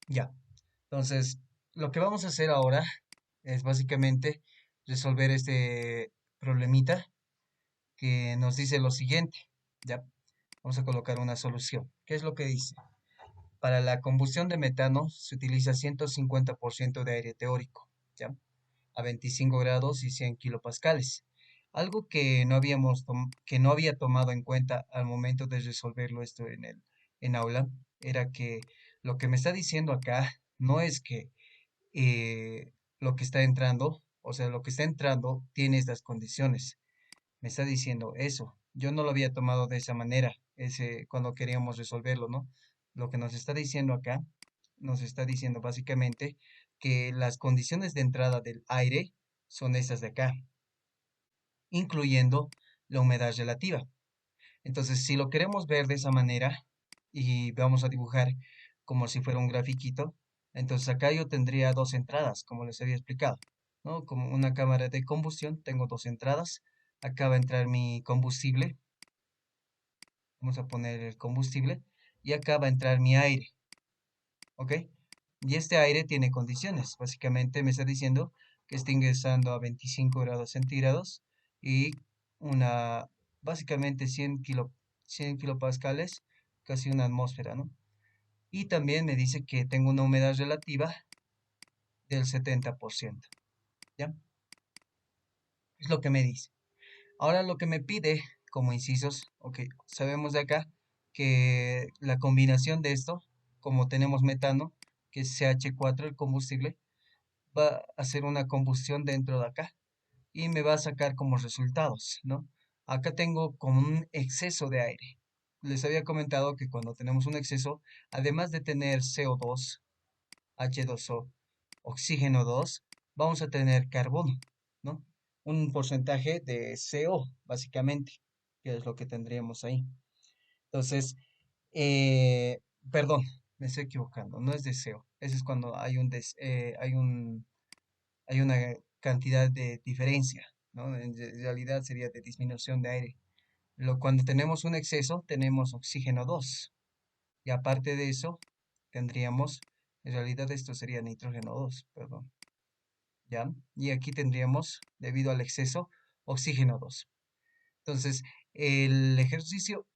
Ya. Entonces, lo que vamos a hacer ahora es básicamente resolver este problemita que nos dice lo siguiente. Ya. Vamos a colocar una solución. ¿Qué es lo que dice? Para la combustión de metano se utiliza 150% de aire teórico, ¿ya? A 25 grados y 100 kilopascales. Algo que que no había tomado en cuenta al momento de resolverlo esto en aula era que lo que me está diciendo acá no es que lo que está entrando, o sea, lo que está entrando tiene estas condiciones. Me está diciendo eso. Yo no lo había tomado de esa manera, cuando queríamos resolverlo, ¿no? Lo que nos está diciendo acá, nos está diciendo básicamente que las condiciones de entrada del aire son estas de acá, incluyendo la humedad relativa. Entonces, si lo queremos ver de esa manera y vamos a dibujar como si fuera un grafiquito, entonces acá yo tendría dos entradas, como les había explicado, ¿no? Como una cámara de combustión, tengo dos entradas. Acá va a entrar mi combustible, vamos a poner el combustible, y acá va a entrar mi aire, ¿ok? Y este aire tiene condiciones. Básicamente me está diciendo que está ingresando a 25 grados centígrados y una, básicamente 100 kilopascales, casi una atmósfera, ¿no? Y también me dice que tengo una humedad relativa del 70%, ¿ya? Es lo que me dice. Ahora lo que me pide como incisos, ok, sabemos de acá que la combinación de esto, como tenemos metano, que es CH4 el combustible, va a hacer una combustión dentro de acá y me va a sacar como resultados, ¿no? Acá tengo como un exceso de aire. Les había comentado que cuando tenemos un exceso, además de tener CO2, H2O, oxígeno 2, vamos a tener carbono, ¿no? Un porcentaje de CO, básicamente, que es lo que tendríamos ahí. Entonces, eh, perdón, me estoy equivocando, no es de CO, ese es cuando hay una cantidad de diferencia, ¿no? En realidad sería de disminución de aire. Cuando tenemos un exceso, tenemos oxígeno 2. Y aparte de eso, tendríamos, en realidad esto sería nitrógeno 2, perdón, ¿ya? Y aquí tendríamos, debido al exceso, oxígeno 2. Entonces, el ejercicio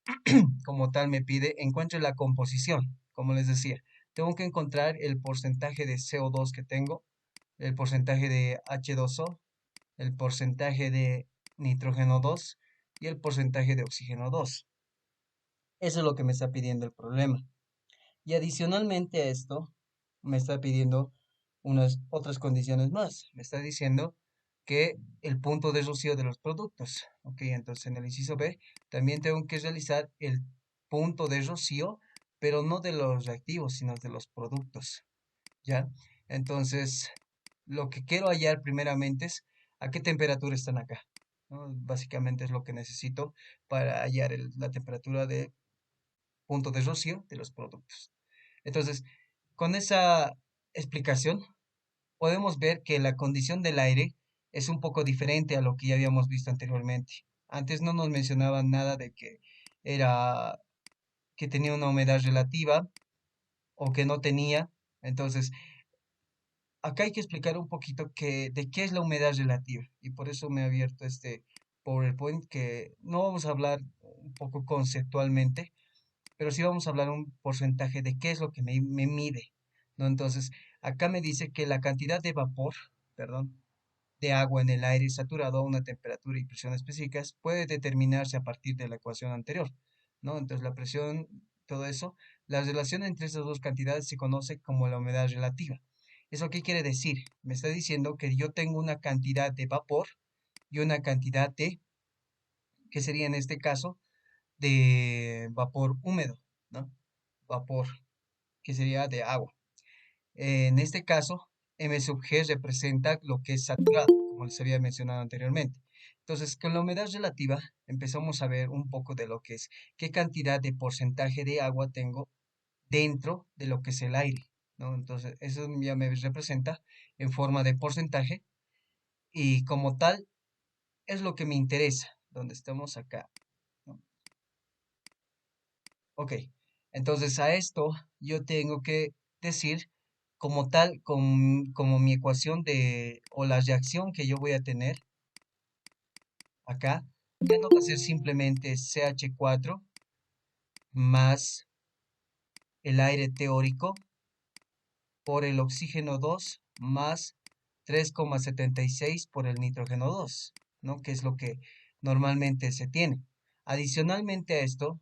como tal me pide, encuentre la composición, como les decía. Tengo que encontrar el porcentaje de CO2 que tengo, el porcentaje de H2O, el porcentaje de nitrógeno 2 y el porcentaje de oxígeno 2. Eso es lo que me está pidiendo el problema. Y adicionalmente a esto, me está pidiendo unas otras condiciones más. Me está diciendo que el punto de rocío de los productos. Ok, entonces en el inciso B también tengo que realizar el punto de rocío, pero no de los reactivos, sino de los productos. ¿Ya? Entonces, lo que quiero hallar primeramente es a qué temperatura están acá, ¿no? Básicamente es lo que necesito para hallar la temperatura de punto de rocío de los productos. Entonces, con esa explicación, podemos ver que la condición del aire es un poco diferente a lo que ya habíamos visto anteriormente. Antes no nos mencionaban nada de que era que tenía una humedad relativa o que no tenía. Entonces, acá hay que explicar un poquito de qué es la humedad relativa y por eso me he abierto este PowerPoint que no vamos a hablar un poco conceptualmente, pero sí vamos a hablar un porcentaje de qué es lo que me mide, ¿no? Entonces, acá me dice que la cantidad de vapor, perdón, de agua en el aire saturado a una temperatura y presión específicas puede determinarse a partir de la ecuación anterior, ¿no? Entonces, la presión, todo eso, la relación entre esas dos cantidades se conoce como la humedad relativa. ¿Eso qué quiere decir? Me está diciendo que yo tengo una cantidad de vapor y una cantidad que sería en este caso, de vapor húmedo, ¿no? Vapor, que sería de agua. En este caso, M sub G representa lo que es saturado, como les había mencionado anteriormente. Entonces, con la humedad relativa empezamos a ver un poco de lo que es qué cantidad de porcentaje de agua tengo dentro de lo que es el aire, ¿no? Entonces, eso ya me representa en forma de porcentaje y como tal es lo que me interesa, donde estamos acá, ¿no? Ok, entonces a esto yo tengo que decir como tal, como mi ecuación o la reacción que yo voy a tener acá, ya no va a ser simplemente CH4 más el aire teórico por el oxígeno 2 más 3,76 por el nitrógeno 2, ¿no? Que es lo que normalmente se tiene. Adicionalmente a esto,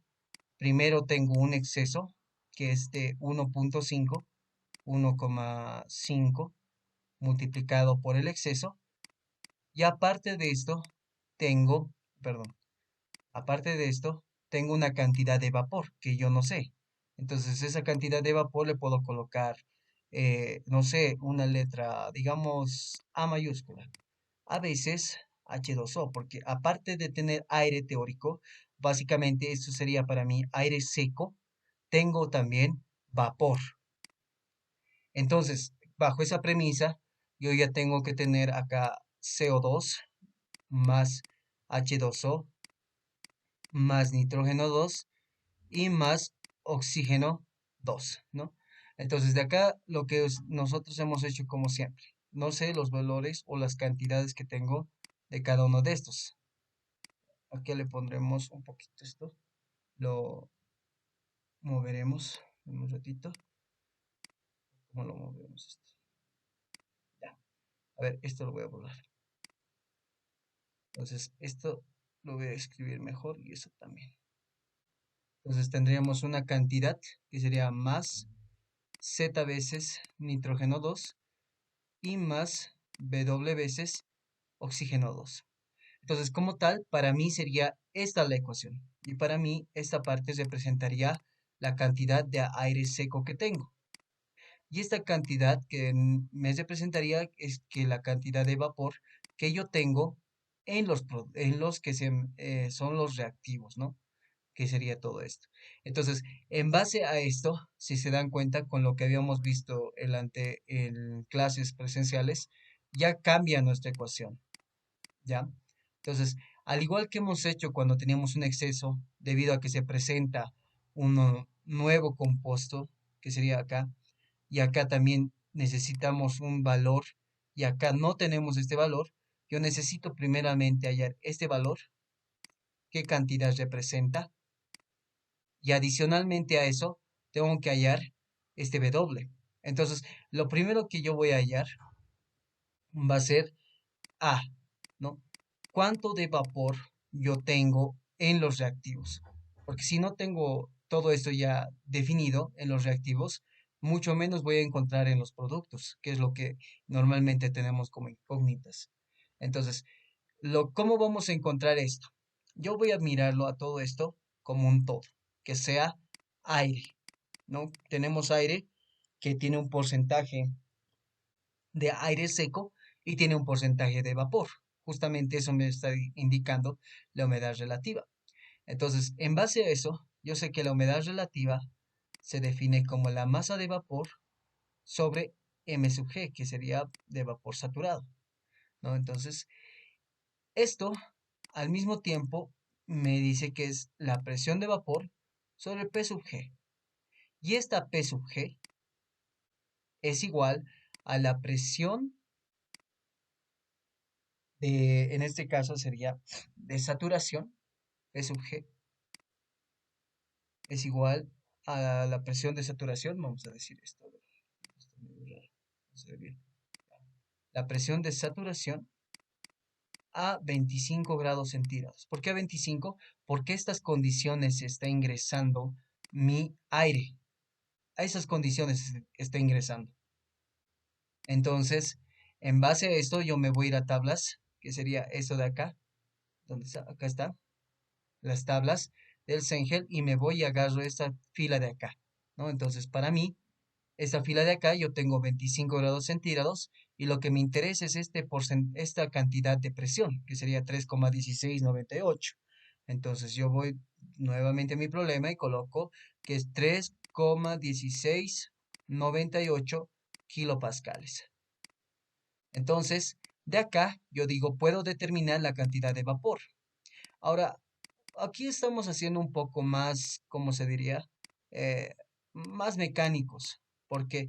primero tengo un exceso que es de 1,5 multiplicado por el exceso. Y aparte de esto, tengo, perdón, aparte de esto, tengo una cantidad de vapor que yo no sé. Entonces, esa cantidad de vapor le puedo colocar, no sé, una letra, digamos, A mayúscula. A veces H2O, porque aparte de tener aire teórico, básicamente esto sería para mí aire seco, tengo también vapor. Entonces, bajo esa premisa, yo ya tengo que tener acá CO2 más H2O más nitrógeno 2 y más oxígeno 2, ¿no? Entonces, de acá lo que nosotros hemos hecho como siempre. No sé los valores o las cantidades que tengo de cada uno de estos. Aquí le pondremos un poquito esto. Lo moveremos en un ratito. ¿Cómo lo movemos esto? Ya. A ver, esto lo voy a borrar. Entonces, esto lo voy a escribir mejor y eso también. Entonces tendríamos una cantidad que sería más Z veces nitrógeno 2 y más W veces oxígeno 2. Entonces, como tal, para mí sería esta la ecuación. Y para mí, esta parte representaría la cantidad de aire seco que tengo. Y esta cantidad que me representaría es que la cantidad de vapor que yo tengo en los que son los reactivos, ¿no? Que sería todo esto. Entonces, en base a esto, si se dan cuenta con lo que habíamos visto en clases presenciales, ya cambia nuestra ecuación, ¿ya? Entonces, al igual que hemos hecho cuando teníamos un exceso, debido a que se presenta un nuevo compuesto, que sería acá, y acá también necesitamos un valor, y acá no tenemos este valor, yo necesito primeramente hallar este valor, qué cantidad representa, y adicionalmente a eso, tengo que hallar este W. Entonces, lo primero que yo voy a hallar va a ser A, ¿no? ¿Cuánto de vapor yo tengo en los reactivos? Porque si no tengo todo esto ya definido en los reactivos, mucho menos voy a encontrar en los productos, que es lo que normalmente tenemos como incógnitas. Entonces, ¿cómo vamos a encontrar esto? Yo voy a mirarlo a todo esto como un todo, que sea aire, ¿no? Tenemos aire que tiene un porcentaje de aire seco y tiene un porcentaje de vapor. Justamente eso me está indicando la humedad relativa. Entonces, en base a eso, yo sé que la humedad relativa se define como la masa de vapor sobre M sub G, que sería de vapor saturado, ¿no? Entonces, esto al mismo tiempo me dice que es la presión de vapor sobre P sub G. Y esta P sub G es igual a la presión en este caso sería de saturación, P sub G es igual a la presión de saturación, vamos a decir esto, a ver, está medio raro, no se ve bien. La presión de saturación a 25 grados centígrados. ¿Por qué a 25? Porque estas condiciones está ingresando mi aire. A esas condiciones está ingresando. Entonces, en base a esto, yo me voy a ir a tablas, que sería esto de acá, donde está, acá está, las tablas del Sengel, y me voy y agarro esta fila de acá, ¿no? Entonces, para mí, esta fila de acá, yo tengo 25 grados centígrados, y lo que me interesa es esta cantidad de presión, que sería 3,1698. Entonces, yo voy nuevamente a mi problema y coloco que es 3,1698 kilopascales. Entonces, de acá, yo digo, puedo determinar la cantidad de vapor. Ahora, aquí estamos haciendo un poco más, ¿cómo se diría? Eh, más mecánicos, porque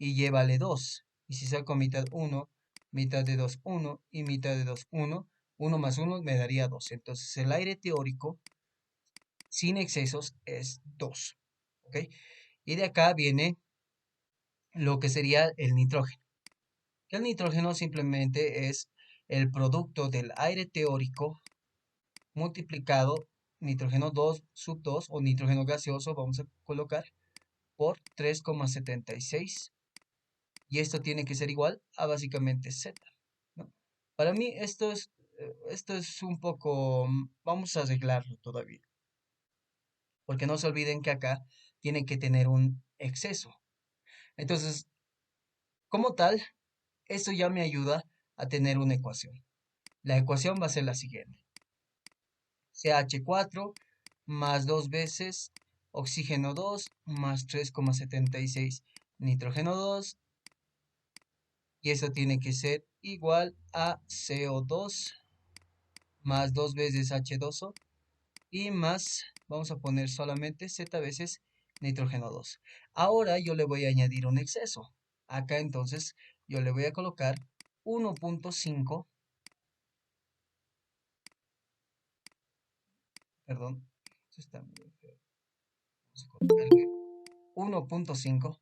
y llévale 2. Y si saco mitad 1, mitad de 2 1 y mitad de 2 1, 1 más 1 me daría 2. Entonces el aire teórico sin excesos es 2. ¿Ok? Y de acá viene lo que sería el nitrógeno. El nitrógeno simplemente es el producto del aire teórico multiplicado nitrógeno 2 sub 2 o nitrógeno gaseoso, vamos a colocar, por 3,76. Y esto tiene que ser igual a básicamente Z, ¿no? Para mí esto es un poco, vamos a arreglarlo todavía, porque no se olviden que acá tiene que tener un exceso. Entonces, como tal, esto ya me ayuda a tener una ecuación. La ecuación va a ser la siguiente. CH4 más 2 veces oxígeno 2 más 3,76 nitrógeno 2 y eso tiene que ser igual a CO2 más 2 veces H2O y más, vamos a poner solamente Z veces nitrógeno 2. Ahora yo le voy a añadir un exceso. Acá entonces yo le voy a colocar 1,5, perdón, esto está muy feo. Vamos a colocarle 1,5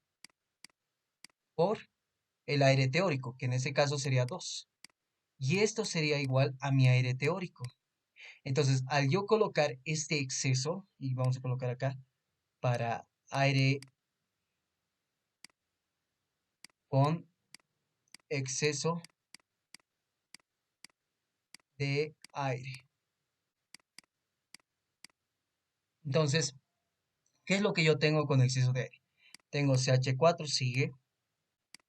por el aire teórico, que en ese caso sería 2. Y esto sería igual a mi aire teórico. Entonces, al yo colocar este exceso, y vamos a colocar acá, para aire con exceso de aire. Entonces, ¿qué es lo que yo tengo con exceso de aire? Tengo CH4 sigue,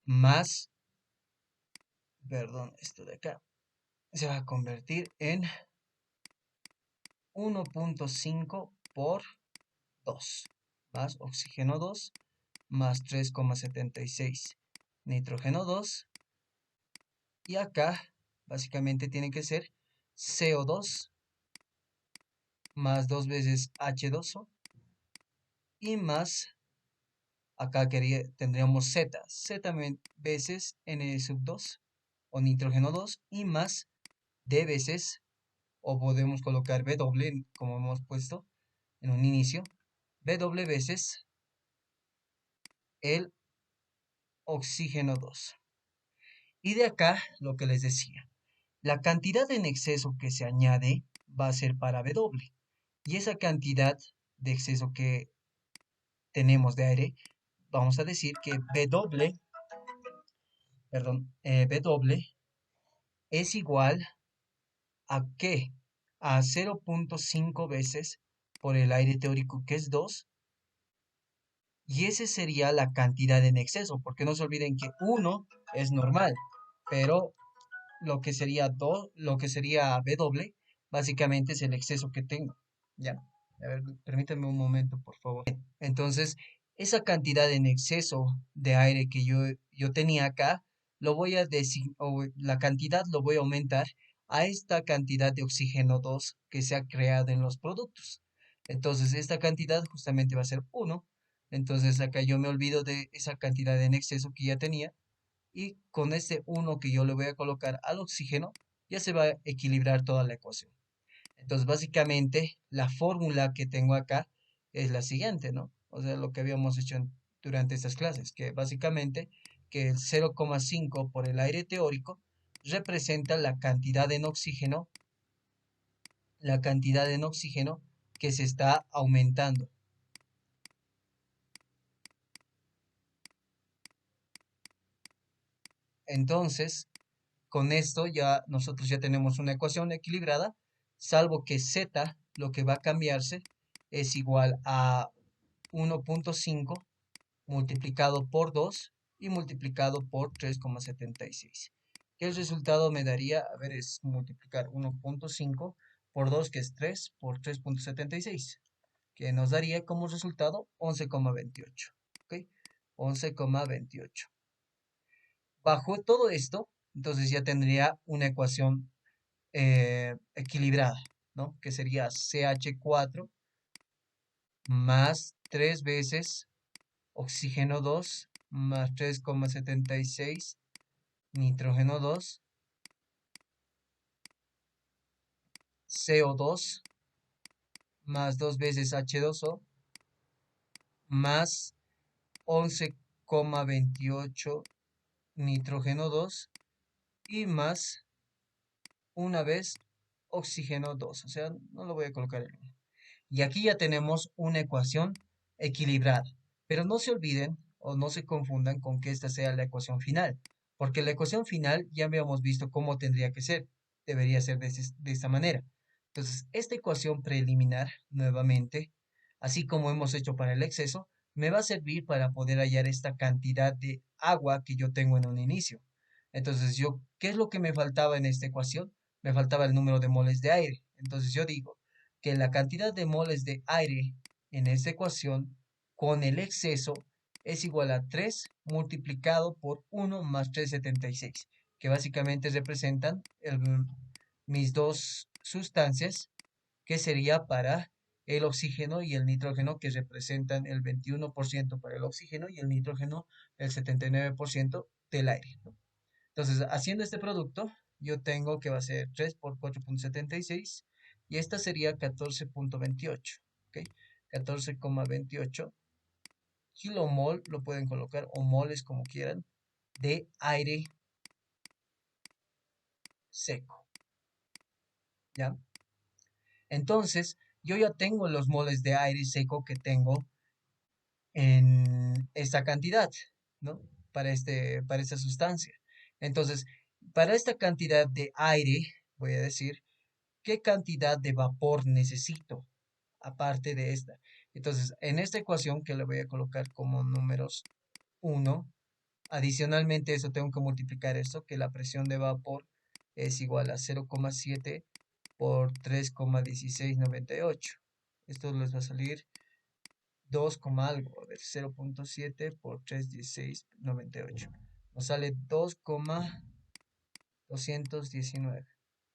más, perdón, esto de acá, se va a convertir en 1,5 por 2, más oxígeno 2, más 3,76 nitrógeno 2, y acá básicamente tiene que ser CO2 más 2 veces H2O y más, acá tendríamos Z veces N sub 2 o nitrógeno 2 y más D veces, o podemos colocar W como hemos puesto en un inicio, W veces el oxígeno 2. Y de acá lo que les decía, la cantidad en exceso que se añade va a ser para W. Y esa cantidad de exceso que tenemos de aire, vamos a decir que W, perdón, W es igual a ¿qué? A 0,5 veces por el aire teórico que es 2. Y esa sería la cantidad en exceso, porque no se olviden que 1 es normal, pero lo que sería 2, lo que sería W, básicamente es el exceso que tengo. Ya, a ver, permítanme un momento, por favor. Entonces, esa cantidad en exceso de aire que yo tenía acá, lo voy a o la cantidad lo voy a aumentar a esta cantidad de oxígeno 2 que se ha creado en los productos. Entonces, esta cantidad justamente va a ser 1. Entonces, acá yo me olvido de esa cantidad en exceso que ya tenía y con este 1 que yo le voy a colocar al oxígeno, ya se va a equilibrar toda la ecuación. Entonces, básicamente, la fórmula que tengo acá es la siguiente, ¿no? O sea, lo que habíamos hecho durante estas clases, que básicamente que el 0,5 por el aire teórico representa la cantidad en oxígeno que se está aumentando. Entonces, con esto ya nosotros ya tenemos una ecuación equilibrada, salvo que Z, lo que va a cambiarse, es igual a 1,5 multiplicado por 2 y multiplicado por 3,76. Que el resultado me daría, a ver, es multiplicar 1,5 por 2, que es 3, por 3,76, que nos daría como resultado 11,28. ¿Ok? 11,28. Bajo todo esto, entonces ya tendría una ecuación equilibrada, ¿no? Que sería CH4 más 3 veces oxígeno 2 más 3,76 nitrógeno 2, CO2 más 2 veces H2O más 11,28 nitrógeno 2 y más una vez oxígeno 2. O sea, no lo voy a colocar en uno. Y aquí ya tenemos una ecuación equilibrada. Pero no se olviden o no se confundan con que esta sea la ecuación final, porque la ecuación final ya habíamos visto cómo tendría que ser. Debería ser de esta manera. Entonces, esta ecuación preliminar, nuevamente, así como hemos hecho para el exceso, me va a servir para poder hallar esta cantidad de agua que yo tengo en un inicio. Entonces, ¿qué es lo que me faltaba en esta ecuación? Me faltaba el número de moles de aire. Entonces, yo digo que la cantidad de moles de aire en esta ecuación con el exceso es igual a 3 multiplicado por 1 más 3,76, que básicamente representan mis dos sustancias, que sería para el oxígeno y el nitrógeno, que representan el 21% para el oxígeno y el nitrógeno el 79% del aire, ¿no? Entonces, haciendo este producto, yo tengo que va a ser 3 por 4,76 y esta sería 14,28, ¿ok? 14,28 kilomol, lo pueden colocar, o moles como quieran, de aire seco, ¿ya? Entonces, yo ya tengo los moles de aire seco que tengo en esta cantidad, ¿no? Para esta sustancia. Entonces, para esta cantidad de aire, voy a decir, ¿qué cantidad de vapor necesito aparte de esta? Entonces, en esta ecuación que le voy a colocar como números 1, adicionalmente eso tengo que multiplicar esto, que la presión de vapor es igual a 0,7 por 3,1698. Esto les va a salir 2, algo, a ver, 0,7 por 3,1698. Nos sale 2,219,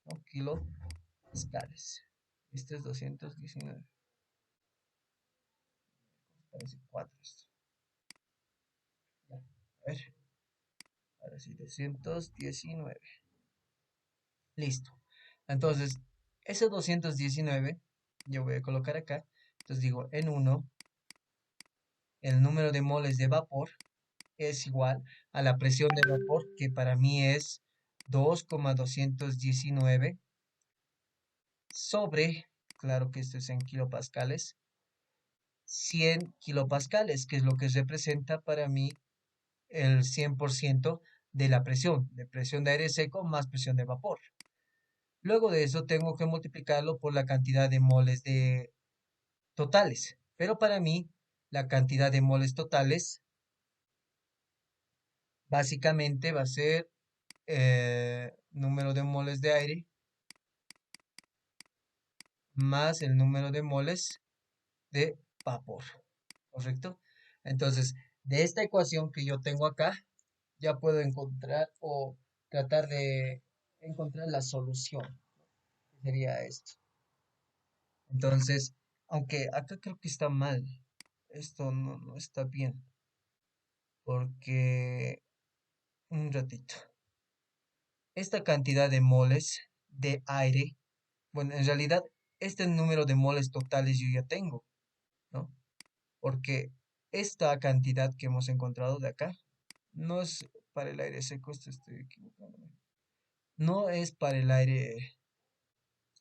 ¿no? Kilopascales. Este es 219. Parece 4 esto. Ya, a ver, ahora sí, 219. Listo. Entonces, ese 219, yo voy a colocar acá. Entonces digo, en uno el número de moles de vapor es igual a la presión de vapor, que para mí es 2,219 sobre, claro que esto es en kilopascales, 100 kilopascales, que es lo que representa para mí el 100% de la presión, de presión de aire seco más presión de vapor. Luego de eso tengo que multiplicarlo por la cantidad de moles de totales. Pero para mí, la cantidad de moles totales básicamente va a ser número de moles de aire más el número de moles de vapor, ¿correcto? Entonces, de esta ecuación que yo tengo acá, ya puedo encontrar o tratar de encontrar la solución, que sería esto. Entonces, aunque acá creo que está mal, esto no está bien, porque, un ratito, esta cantidad de moles de aire, bueno, en realidad, este número de moles totales yo ya tengo, ¿no? Porque esta cantidad que hemos encontrado de acá no es para el aire seco, esto estoy equivocándome. No es para el aire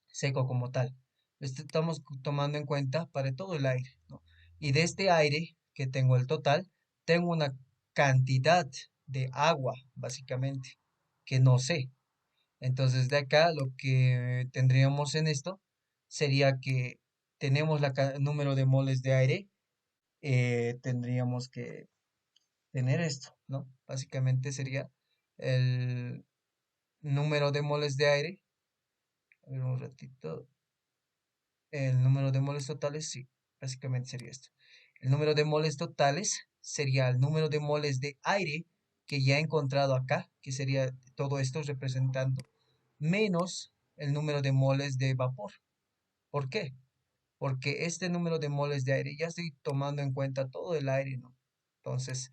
seco como tal. Estamos tomando en cuenta para todo el aire, ¿no? Y de este aire que tengo el total, tengo una cantidad de agua, básicamente, que no sé. Entonces, de acá lo que tendríamos en esto sería que tenemos número de moles de aire, tendríamos que tener esto, ¿no? Básicamente sería el número de moles de aire. A ver un ratito. El número de moles totales, sí, básicamente sería esto. El número de moles totales sería el número de moles de aire que ya he encontrado acá, que sería todo esto representando, menos el número de moles de vapor. ¿Por qué? Porque este número de moles de aire ya estoy tomando en cuenta todo el aire, ¿no? Entonces,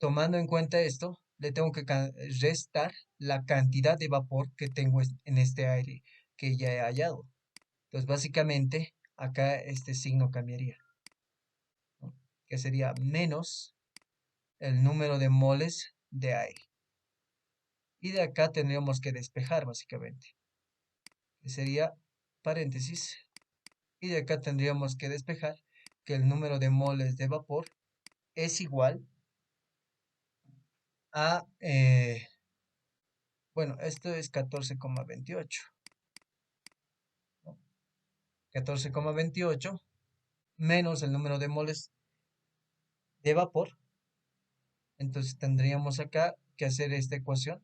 Tomando en cuenta esto, le tengo que restar la cantidad de vapor que tengo en este aire que ya he hallado. Entonces, básicamente, acá este signo cambiaría, ¿no? Que sería menos el número de moles de aire. Y de acá tendríamos que despejar, básicamente. Que sería paréntesis. Y de acá tendríamos que despejar que el número de moles de vapor es igual a, bueno, esto es 14,28, ¿no? 14,28 menos el número de moles de vapor. Entonces tendríamos acá que hacer esta ecuación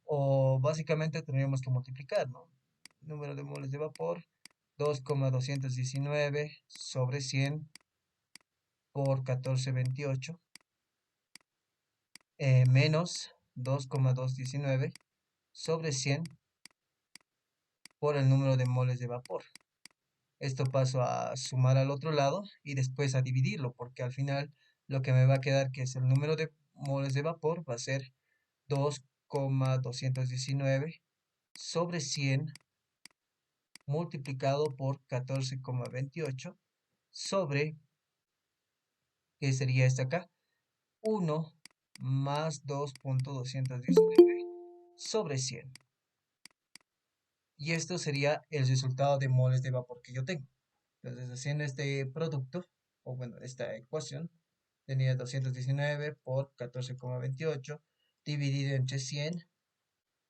o básicamente tendríamos que multiplicar, ¿no? Número de moles de vapor, 2,219 sobre 100 por 14,28 menos 2,219 sobre 100 por el número de moles de vapor. Esto paso a sumar al otro lado y después a dividirlo, porque al final lo que me va a quedar, que es el número de moles de vapor, va a ser 2,219 sobre 100 multiplicado por 14,28 sobre, ¿qué sería esto acá? 1 más 2,219 sobre 100. Y esto sería el resultado de moles de vapor que yo tengo. Entonces, haciendo este producto, o bueno, esta ecuación, tenía 219 por 14,28 dividido entre 100.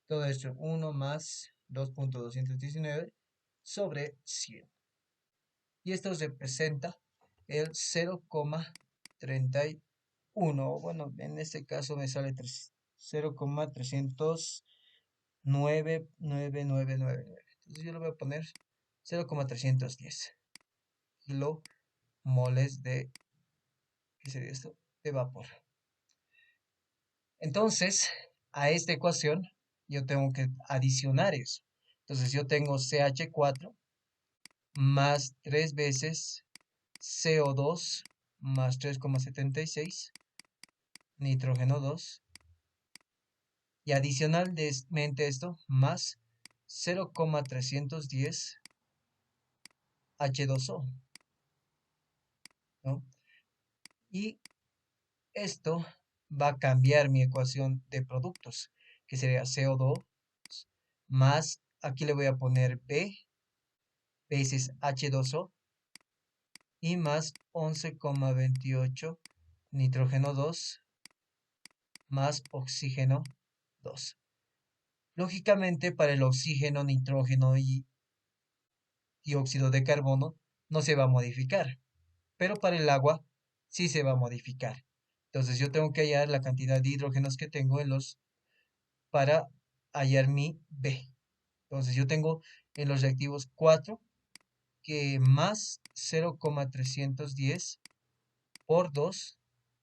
Todo esto 1 más 2,219 sobre 100. Y esto representa el 0,31. Bueno, en este caso me sale 0,309,999. Entonces yo le voy a poner 0,310 kilomoles de, ¿qué sería esto? De vapor. Entonces, a esta ecuación yo tengo que adicionar eso. Entonces yo tengo CH4 más 3 veces CO2 más 3,76, nitrógeno 2, y adicionalmente esto más 0,310 H2O, ¿no? Y esto va a cambiar mi ecuación de productos, que sería CO2 más, aquí le voy a poner B veces H2O y más 11,28 nitrógeno 2 más oxígeno 2. Lógicamente, para el oxígeno, nitrógeno y dióxido de carbono no se va a modificar, pero para el agua sí se va a modificar. Entonces yo tengo que hallar la cantidad de hidrógenos que tengo para hallar mi B. Entonces yo tengo en los reactivos 4 que más 0,310 por 2,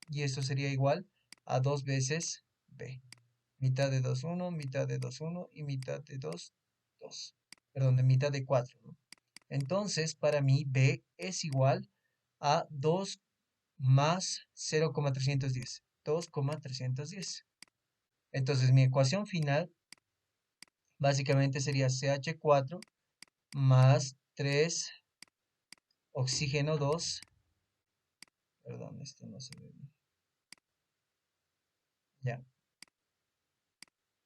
y esto sería igual a 2 veces B. Mitad de 2, 1, mitad de 2, 1 y mitad de 2, 2. Perdón, de mitad de 4, ¿no? Entonces, para mí, B es igual a 2 más 0,310. 2,310. Entonces, mi ecuación final básicamente sería CH4 más 3 oxígeno 2. Perdón, esto no se ve bien. Ya.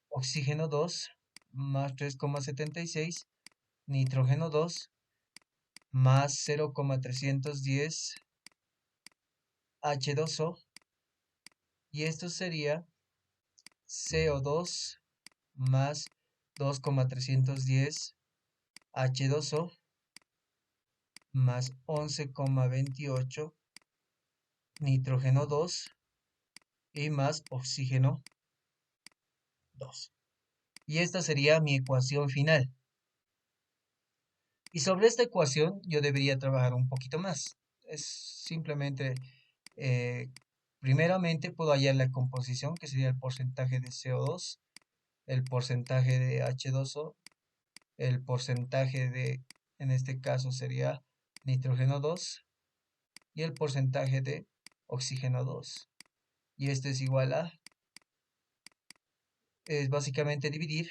Oxígeno 2 más 3,76. Nitrógeno 2 más 0,310 H2O. Y esto sería CO2 más 2,310 H2O más 11,28 nitrógeno 2 y más oxígeno 2. Y esta sería mi ecuación final. Y sobre esta ecuación yo debería trabajar un poquito más. Es simplemente, eh, primeramente puedo hallar la composición, que sería el porcentaje de CO2, el porcentaje de H2O, el porcentaje de, en este caso sería nitrógeno 2, y el porcentaje de oxígeno 2. y esto es igual a, es básicamente dividir,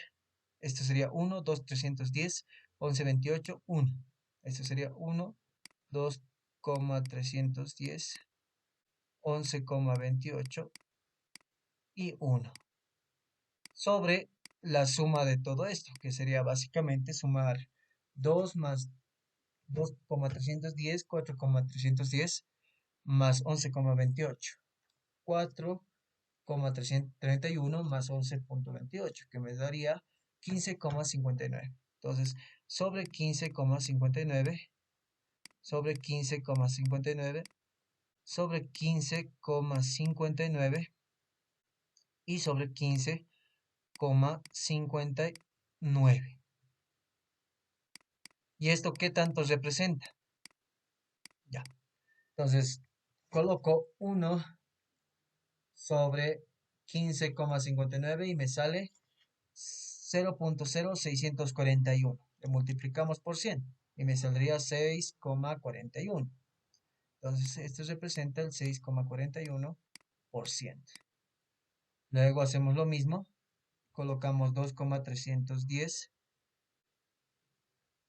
esto sería 1, 2, 310, 11, 28, 1. Esto sería 1, 2, 310, 11, 28 y 1. Sobre la suma de todo esto, que sería básicamente sumar 2 más 2,310, 4,310 más 11,28, 4,331 más 11,28, que me daría 15,59. Entonces, sobre 15,59, sobre 15,59, sobre 15,59 y sobre 15,59. ¿Y esto qué tanto representa? Ya. Entonces, coloco 1 sobre 15,59 y me sale 0,0641. Le multiplicamos por 100 y me saldría 6,41. Entonces, esto representa el 6,41%. Luego hacemos lo mismo, colocamos 2,310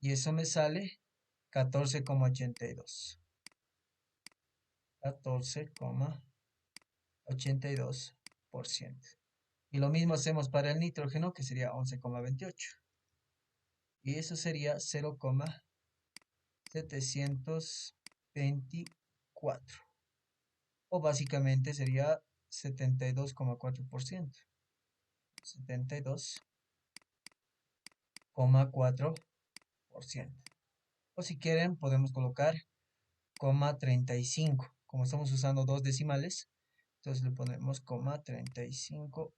y eso me sale 14,82. 14,82%. Y lo mismo hacemos para el nitrógeno, que sería 11,28. Y eso sería 0,724. O básicamente sería 72,4%. 72,4%. O si quieren, podemos colocar coma 35. Como estamos usando dos decimales, entonces le ponemos coma 35%.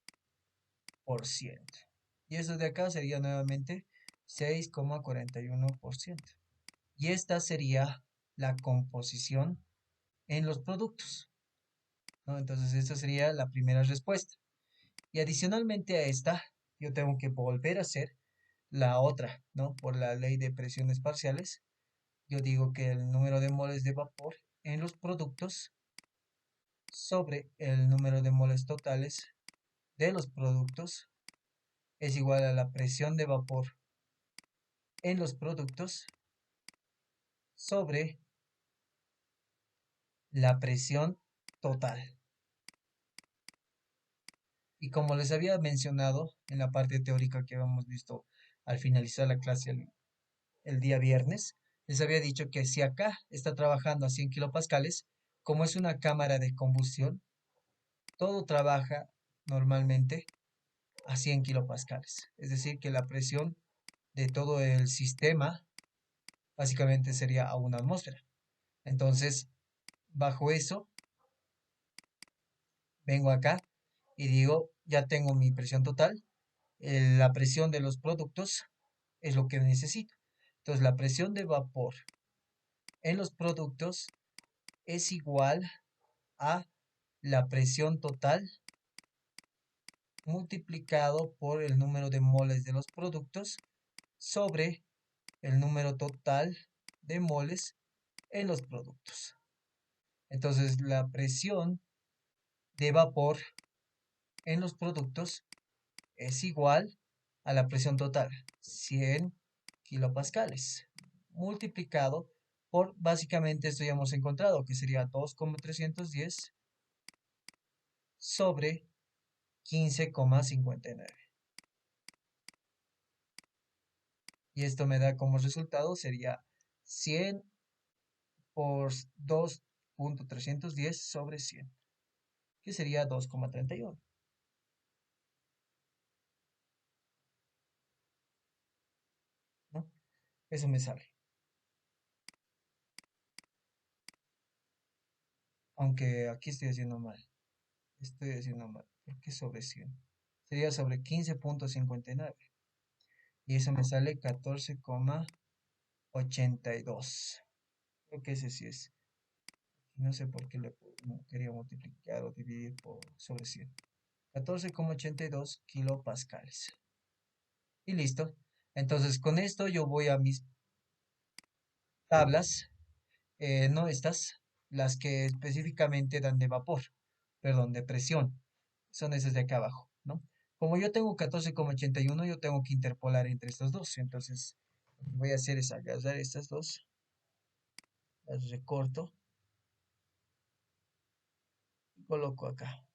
Y eso de acá sería nuevamente 6,41%. Y esta sería la composición en los productos, ¿no? Entonces esta sería la primera respuesta. Y adicionalmente a esta, yo tengo que volver a hacer la otra, ¿no? Por la ley de presiones parciales. Yo digo que el número de moles de vapor en los productos sobre el número de moles totales de los productos es igual a la presión de vapor en los productos sobre la presión total. Y como les había mencionado en la parte teórica que habíamos visto al finalizar la clase el día viernes, les había dicho que si acá está trabajando a 100 kilopascales, como es una cámara de combustión, todo trabaja normalmente a 100 kilopascales. Es decir, que la presión de todo el sistema básicamente sería a una atmósfera. Entonces, bajo eso, vengo acá y digo, ya tengo mi presión total, la presión de los productos es lo que necesito. Entonces, la presión de vapor en los productos es igual a la presión total multiplicado por el número de moles de los productos sobre el número total de moles en los productos. Entonces, la presión de vapor en los productos es igual a la presión total, 100 kilopascales, multiplicado por, básicamente esto ya hemos encontrado, que sería 2,310 sobre 15,59. Y esto me da como resultado, sería 100 por 2,310 sobre 100, que sería 2,31, ¿no? Eso me sale. Aunque aquí estoy haciendo mal. Estoy haciendo mal. ¿Por qué sobre 100? Sería sobre 15,59. Y eso me sale 14,82. Creo que ese sí es. No sé por qué no quería multiplicar o dividir por sobre 100. 14,82 kilopascales. Y listo. Entonces con esto yo voy a mis tablas, no estas, las que específicamente dan de vapor. perdón, de presión. Son esas de acá abajo, ¿no? Como yo tengo 14,81, yo tengo que interpolar entre estos dos. Entonces, lo que voy a hacer es agarrar estas dos, las recorto y coloco acá.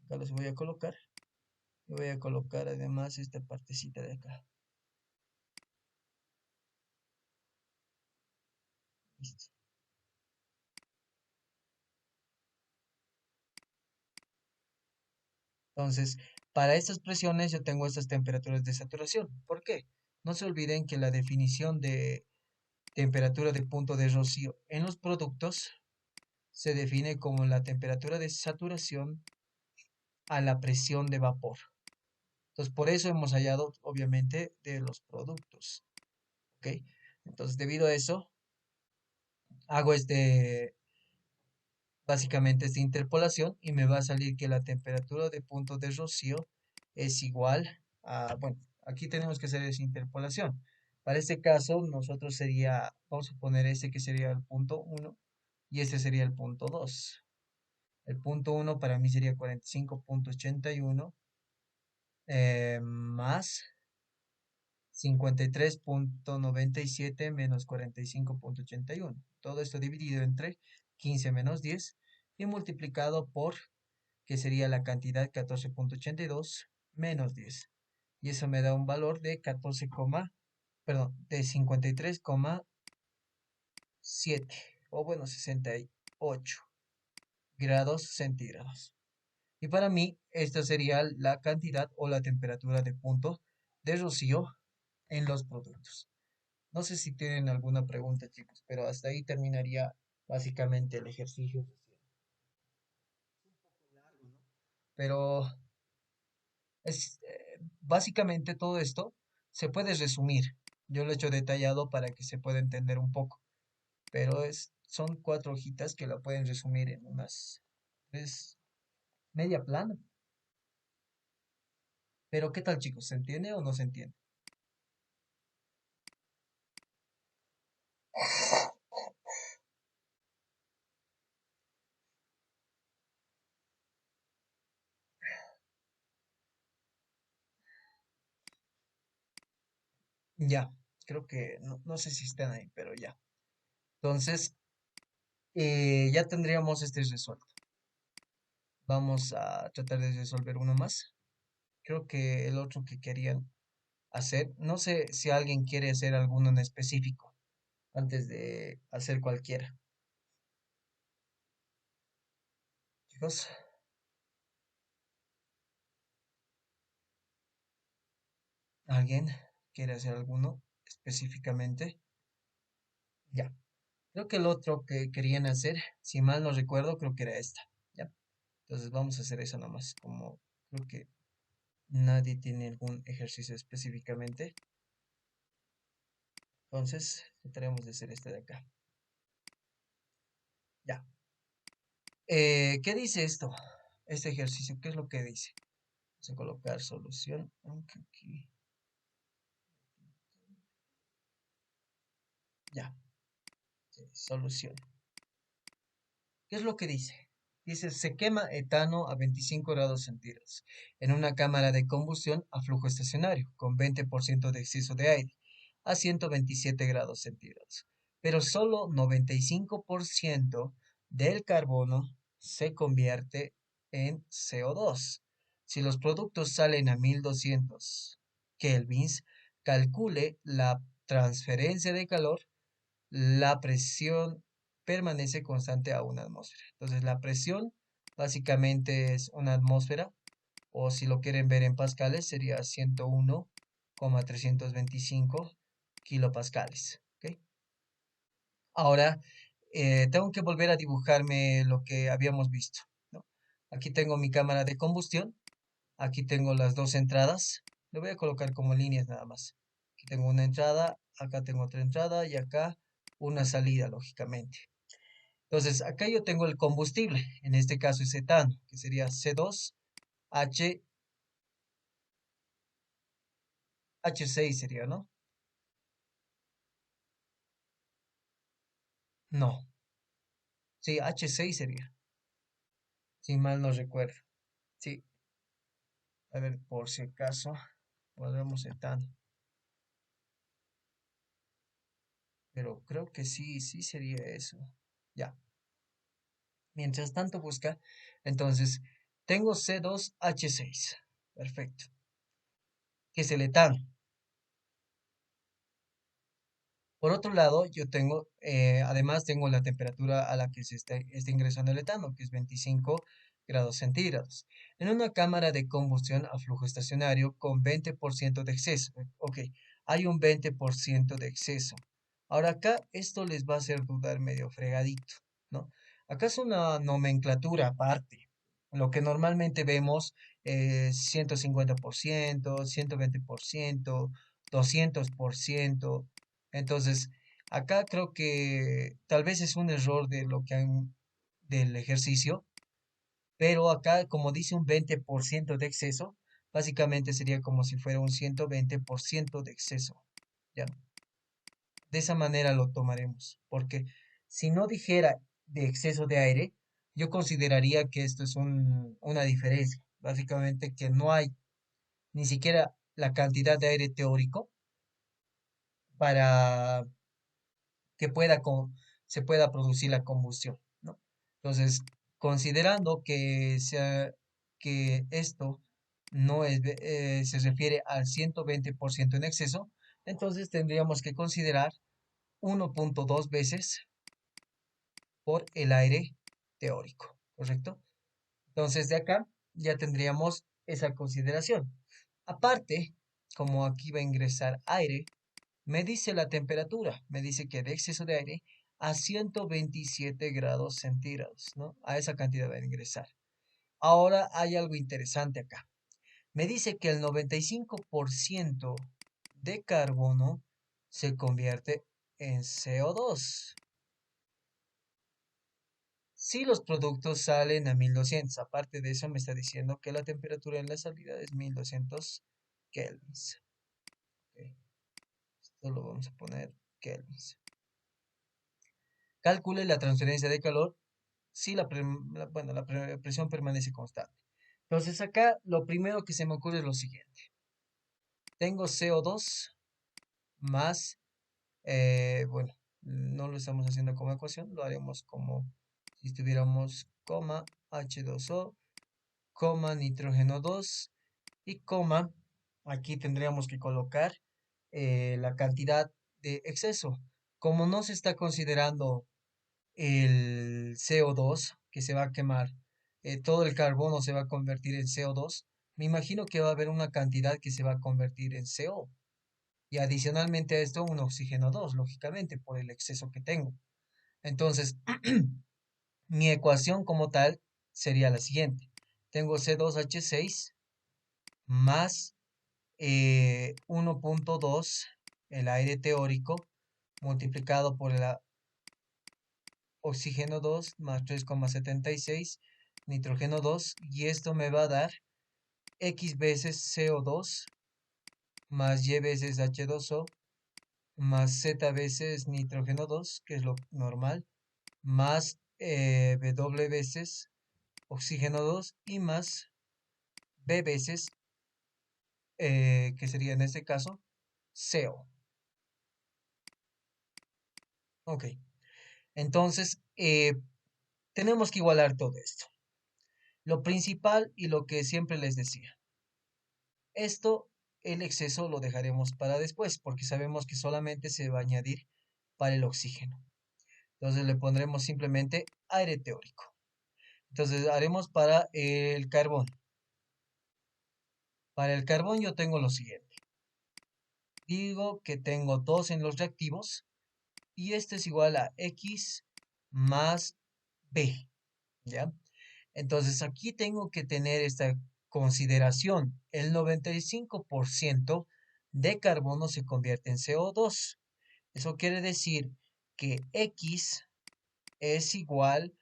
Acá los voy a colocar. Y voy a colocar además esta partecita de acá. Listo. Entonces, para estas presiones yo tengo estas temperaturas de saturación. ¿Por qué? No se olviden que la definición de temperatura de punto de rocío en los productos se define como la temperatura de saturación a la presión de vapor. Entonces, por eso hemos hallado, obviamente, de los productos. ¿Ok? Entonces, debido a eso, hago básicamente esta interpolación y me va a salir que la temperatura de punto de rocío es igual a, bueno, aquí tenemos que hacer esa interpolación. Para este caso, nosotros sería, vamos a poner este que sería el punto uno y este sería el punto 2. El punto uno para mí sería 45,81 más 53,97 menos 45,81. Todo esto dividido entre 15 menos 10 y multiplicado por, que sería la cantidad 14,82 menos 10. Y eso me da un valor de 14, perdón, de 53,7 o bueno, 68 grados centígrados. Y para mí, esta sería la cantidad o la temperatura de punto de rocío en los productos. No sé si tienen alguna pregunta, chicos, pero hasta ahí terminaría básicamente el ejercicio. Pero básicamente todo esto se puede resumir. Yo lo he hecho detallado para que se pueda entender un poco, pero son cuatro hojitas que la pueden resumir en unas tres, media plana. Pero ¿qué tal, chicos? ¿Se entiende o no se entiende? Ya, creo que no sé si están ahí, pero ya. Entonces, ya tendríamos este resuelto. Vamos a tratar de resolver uno más. Creo que el otro que querían hacer, no sé si alguien quiere hacer alguno en específico antes de hacer cualquiera. Chicos, ¿alguien quiere hacer alguno específicamente? Ya. Creo que el otro que querían hacer, si mal no recuerdo, creo que era esta. Ya. Entonces vamos a hacer eso nomás. Como creo que nadie tiene algún ejercicio específicamente. Entonces, trataremos de hacer este de acá. Ya. ¿Qué dice esto? Este ejercicio, ¿qué es lo que dice? Vamos a colocar solución. Aunque aquí. Ya. Sí, solución. ¿Qué es lo que dice? Dice, se quema etano a 25 grados centígrados en una cámara de combustión a flujo estacionario con 20% de exceso de aire a 127 grados centígrados. Pero solo 95% del carbono se convierte en CO2. Si los productos salen a 1200 kelvins, calcule la transferencia de calor. La presión permanece constante a una atmósfera. Entonces, la presión básicamente es una atmósfera, o si lo quieren ver en pascales, sería 101,325 kilopascales. ¿Ok? Ahora, tengo que volver a dibujarme lo que habíamos visto, ¿no? Aquí tengo mi cámara de combustión, aquí tengo las dos entradas, le voy a colocar como líneas nada más. Aquí tengo una entrada, acá tengo otra entrada y acá una salida, lógicamente. Entonces, acá yo tengo el combustible, en este caso es etano, que sería C2H, H6 sería, ¿no? No, sí, H6 sería. si mal no recuerdo. Sí, a ver, por si acaso, volvemos etano. Pero creo que sí, sí sería eso. Ya. Mientras tanto busca, entonces, tengo C2H6. Perfecto. Que es el etano. Por otro lado, yo tengo, además tengo la temperatura a la que está ingresando el etano, que es 25 grados centígrados, en una cámara de combustión a flujo estacionario con 20% de exceso. Ok, hay un 20% de exceso. Ahora acá esto les va a hacer dudar medio fregadito, ¿no? Acá es una nomenclatura aparte. Lo que normalmente vemos es 150%, 120%, 200%. Entonces, acá creo que tal vez es un error de lo que han del ejercicio, pero acá como dice un 20% de exceso, básicamente sería como si fuera un 120% de exceso, ¿ya? De esa manera lo tomaremos, porque si no dijera de exceso de aire, yo consideraría que esto es una diferencia, básicamente que no hay ni siquiera la cantidad de aire teórico para que se pueda producir la combustión, ¿no? Entonces, considerando que esto no es, se refiere al 120% en exceso, entonces tendríamos que considerar 1.2 veces por el aire teórico, ¿correcto? Entonces, de acá ya tendríamos esa consideración. Aparte, como aquí va a ingresar aire, me dice la temperatura, me dice que de exceso de aire a 127 grados centígrados, ¿no? A esa cantidad va a ingresar. Ahora hay algo interesante acá. Me dice que el 95% de carbono se convierte en CO2. Si los productos salen a 1200, aparte de eso me está diciendo que la temperatura en la salida es 1200 kelvins. Ok, esto lo vamos a poner kelvins. Calcule la transferencia de calor si bueno, presión permanece constante. Entonces acá lo primero que se me ocurre es lo siguiente. Tengo CO2 más, bueno, no lo estamos haciendo como ecuación, lo haremos como si estuviéramos coma H2O, coma nitrógeno 2 y coma, aquí tendríamos que colocar la cantidad de exceso. Como no se está considerando el CO2 que se va a quemar, todo el carbono se va a convertir en CO2, me imagino que va a haber una cantidad que se va a convertir en CO. Y adicionalmente a esto, un oxígeno 2 lógicamente, por el exceso que tengo. Entonces, mi ecuación como tal sería la siguiente. Tengo C2H6 más 1.2, el aire teórico, multiplicado por el oxígeno 2 más 3,76, nitrógeno 2, y esto me va a dar X veces CO2 más Y veces H2O más Z veces nitrógeno 2, que es lo normal, más W veces oxígeno 2 y más B veces, que sería en este caso CO. Ok, entonces tenemos que igualar todo esto. Lo principal y lo que siempre les decía. Esto, el exceso lo dejaremos para después, porque sabemos que solamente se va a añadir para el oxígeno. Entonces le pondremos simplemente aire teórico. Entonces haremos para el carbón. Para el carbón yo tengo lo siguiente. Digo que tengo 2 en los reactivos y esto es igual a X más B, ¿ya? Entonces aquí tengo que tener esta consideración. El 95% de carbono se convierte en CO2. Eso quiere decir que X es igual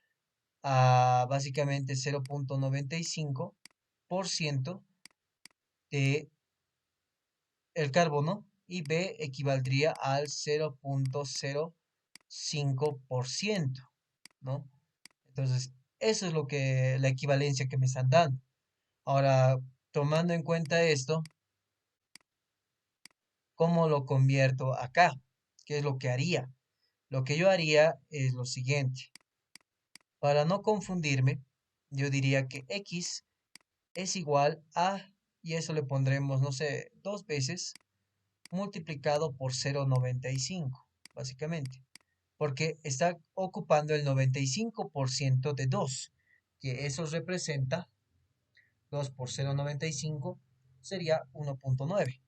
a básicamente 0.95% de el carbono y B equivaldría al 0.05%, ¿no? Entonces, Eso es lo que, la equivalencia que me están dando. Ahora, tomando en cuenta esto, ¿cómo lo convierto acá? ¿Qué es lo que haría? Lo que yo haría es lo siguiente. Para no confundirme, yo diría que x es igual a, y eso le pondremos, no sé, dos veces multiplicado por 0,95, básicamente, porque está ocupando el 95% de 2, que eso representa 2 por 0,95 sería 1,9.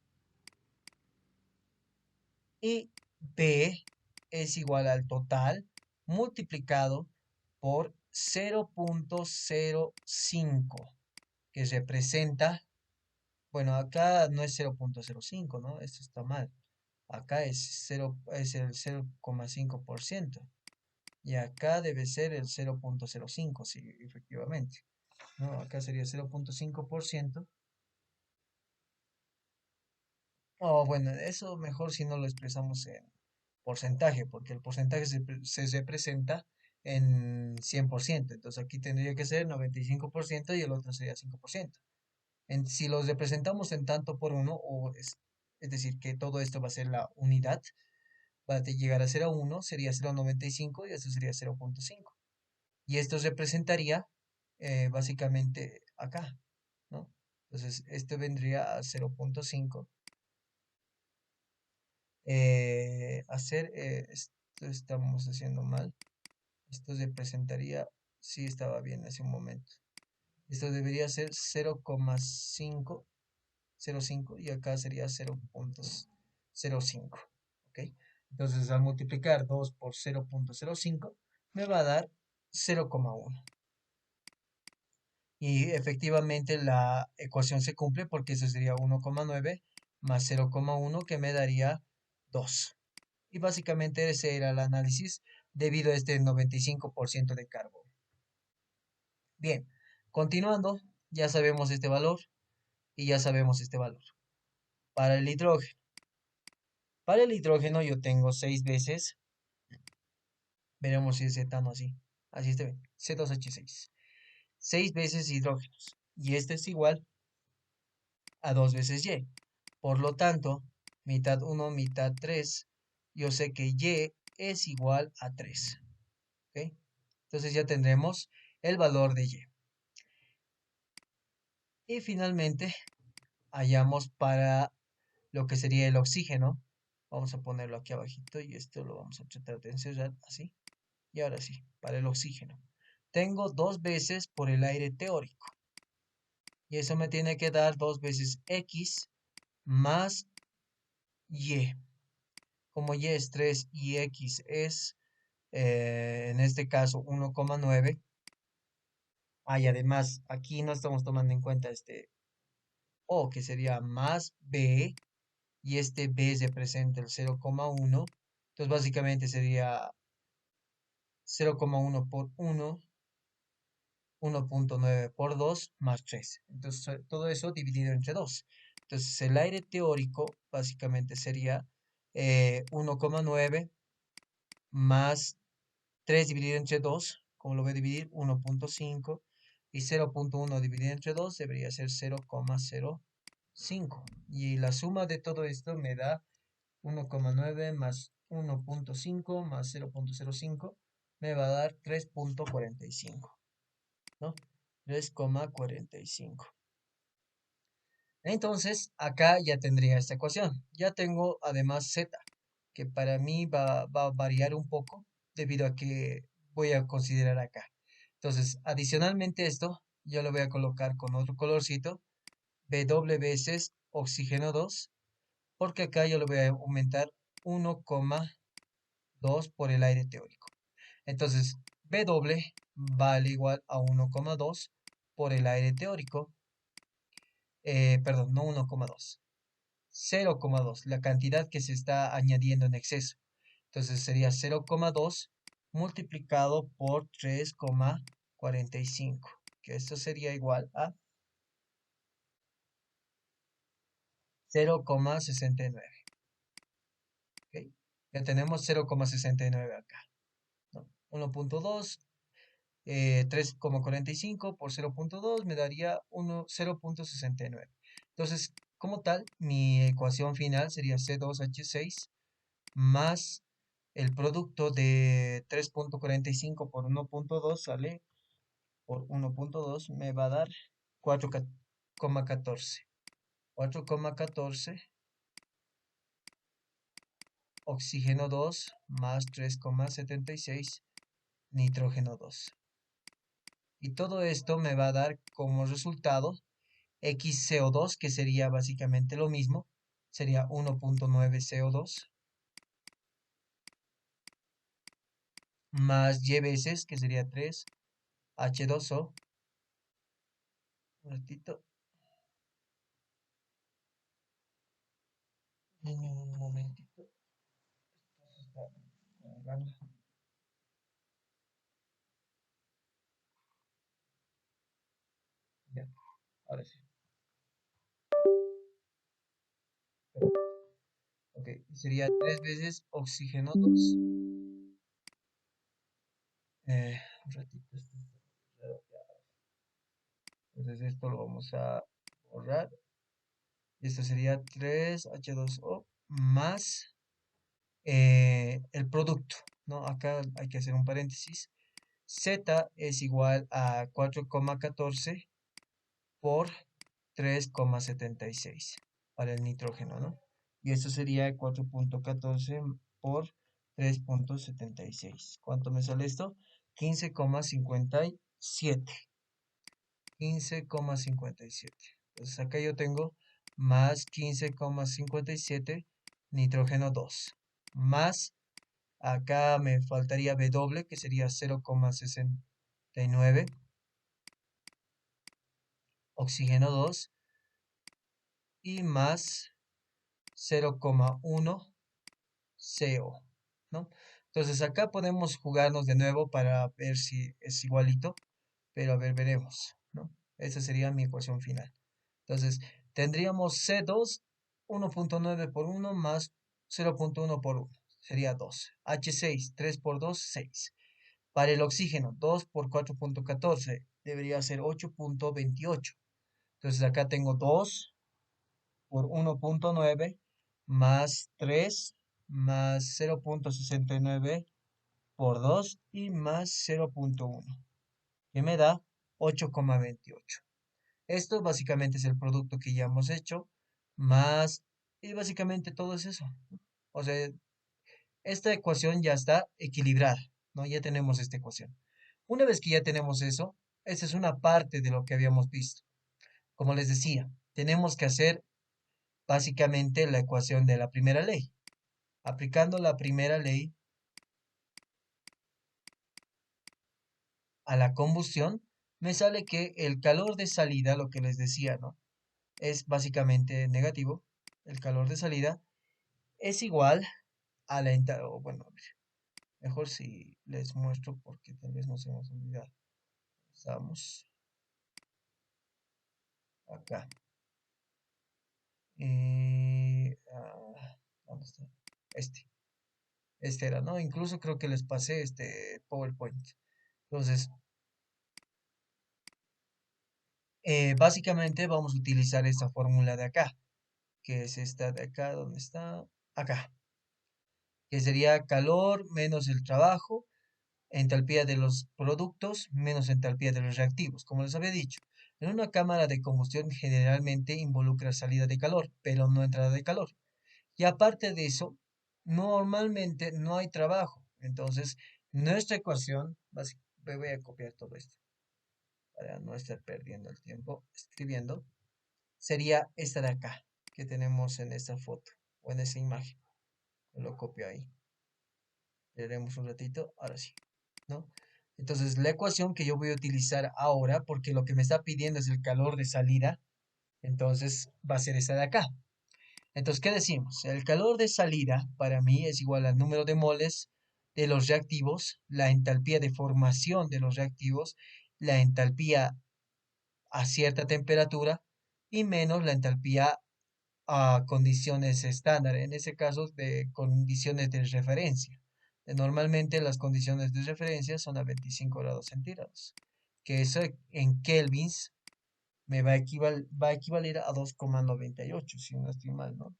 Y b es igual al total multiplicado por 0,05, que representa, bueno, acá no es 0,05, ¿no? Esto está mal. Acá es, 0, es el 0,5%. Y acá debe ser el 0,05, sí, efectivamente. ¿No? Acá sería 0,5%. O bueno, eso mejor si no lo expresamos en porcentaje, porque el porcentaje se representa en 100%. Entonces aquí tendría que ser 95% y el otro sería 5%. Si los representamos en tanto por uno, es decir, que todo esto va a ser la unidad, va a llegar a 0,1, sería 0,95 y esto sería 0,5. Y esto representaría básicamente acá, ¿no? Entonces, esto vendría a 0,5. Esto estamos haciendo mal. Esto representaría, sí estaba bien hace un momento. Esto debería ser 0,505 y acá sería 0,05. ¿Ok? Entonces, al multiplicar 2 por 0,05, me va a dar 0,1. Y efectivamente la ecuación se cumple porque eso sería 1,9 más 0,1 que me daría 2. Y básicamente ese era el análisis debido a este 95% de carbono. Bien, continuando, ya sabemos este valor y ya sabemos este valor. Para el hidrógeno. Para el hidrógeno yo tengo 6 veces, veremos si es etano así. Así está bien, C2H6. 6 veces hidrógenos. Y este es igual a 2 veces Y. Por lo tanto, mitad 1, mitad 3, yo sé que Y es igual a 3. ¿Ok? Entonces ya tendremos el valor de Y. Y finalmente, hallamos para lo que sería el oxígeno. Vamos a ponerlo aquí abajito y esto lo vamos a tratar de encerrar así. Y ahora sí, para el oxígeno. Tengo 2 veces por el aire teórico. Y eso me tiene que dar 2 veces X más Y. Como Y es 3 y X es, en este caso, 1,9. Y además, aquí no estamos tomando en cuenta este O, que sería más B, y este B representa el 0,1. Entonces, básicamente sería 0,1 por 1, 1,9 por 2, más 3. Entonces, todo eso dividido entre 2. Entonces, el aire teórico básicamente sería 1,9 más 3 dividido entre 2, como lo voy a dividir, 1,5, y 0,1 dividido entre 2 debería ser 0,05. Y la suma de todo esto me da 1,9 más 1,5 más 0,05, me va a dar 3,45, ¿no? 3,45. Entonces, acá ya tendría esta ecuación. Ya tengo además z, que para mí va a variar un poco debido a que voy a considerar acá. Entonces, adicionalmente a esto, yo lo voy a colocar con otro colorcito, W veces oxígeno 2, porque acá yo lo voy a aumentar 1,2 por el aire teórico. Entonces, W vale igual a 1,2 por el aire teórico, perdón, no 1,2. 0,2, la cantidad que se está añadiendo en exceso. Entonces sería 0,2 multiplicado por 3,45, que esto sería igual a 0,69. ¿Ok? Ya tenemos 0,69 acá, ¿no? 1,2 3,45 por 0,2 me daría 0,69. Entonces, como tal, mi ecuación final sería C2H6 más el producto de 3,45 por 1,2 sale por 1,2 me va a dar 4,14. 4,14 oxígeno 2 más 3,76 nitrógeno 2. Y todo esto me va a dar como resultado XCO2, que sería básicamente lo mismo, sería 1,9 CO2, más Y veces, que sería 3 H2O. Un ratito, un momentito. Está cargando. Ya, ahora sí. Ok, sería 3 veces oxígeno 2. Un ratito. Entonces esto lo vamos a borrar. Y esto sería 3H2O más el producto, ¿no? Acá hay que hacer un paréntesis. Z es igual a 4,14 por 3,76 para el nitrógeno, ¿no? Y esto sería 4,14 por 3,76. ¿Cuánto me sale esto? 15,57. 15,57. Entonces acá yo tengo más 15,57 nitrógeno 2. Más, acá me faltaría W, que sería 0,69 oxígeno 2 y más 0,1 CO, ¿no? Entonces acá podemos jugarnos de nuevo para ver si es igualito, pero a ver, veremos, ¿no? Esa sería mi ecuación final. Entonces, tendríamos C2, 1,9 por 1 más 0,1 por 1, sería 2. H6, 3 por 2, 6. Para el oxígeno, 2 por 4,14, debería ser 8,28. Entonces acá tengo 2 por 1,9 más 3 más 0,69 por 2 y más 0,1, que me da 8,28. Esto básicamente es el producto que ya hemos hecho, más, y básicamente todo es eso. O sea, esta ecuación ya está equilibrada, ¿no? Ya tenemos esta ecuación. Una vez que ya tenemos eso, esa es una parte de lo que habíamos visto. Como les decía, tenemos que hacer básicamente la ecuación de la primera ley. Aplicando la primera ley a la combustión, me sale que el calor de salida, lo que les decía, ¿no? Es básicamente negativo. El calor de salida es igual a la o bueno, a ver, mejor si les muestro porque tal vez nos hemos olvidado. Estamos acá. ¿Dónde está? Este. Este era, ¿no? Incluso creo que les pasé este PowerPoint. Entonces, básicamente vamos a utilizar esta fórmula de acá, que es esta de acá, ¿dónde está? Acá, que sería calor menos el trabajo, entalpía de los productos menos entalpía de los reactivos. Como les había dicho, en una cámara de combustión generalmente involucra salida de calor, pero no entrada de calor. Y aparte de eso, normalmente no hay trabajo. Entonces, nuestra ecuación, voy a copiar todo esto para no estar perdiendo el tiempo escribiendo, sería esta de acá, que tenemos en esta foto o en esa imagen. Lo copio ahí. Leeremos un ratito, ahora sí, ¿no? Entonces, la ecuación que yo voy a utilizar ahora, porque lo que me está pidiendo es el calor de salida, entonces va a ser esta de acá. Entonces, ¿qué decimos? El calor de salida para mí es igual al número de moles de los reactivos, la entalpía de formación de los reactivos, la entalpía a cierta temperatura y menos la entalpía a condiciones estándar, en ese caso de condiciones de referencia. Normalmente las condiciones de referencia son a 25 grados centígrados, que eso en kelvins me va a equivaler a 2,98, si no estoy mal, ¿no?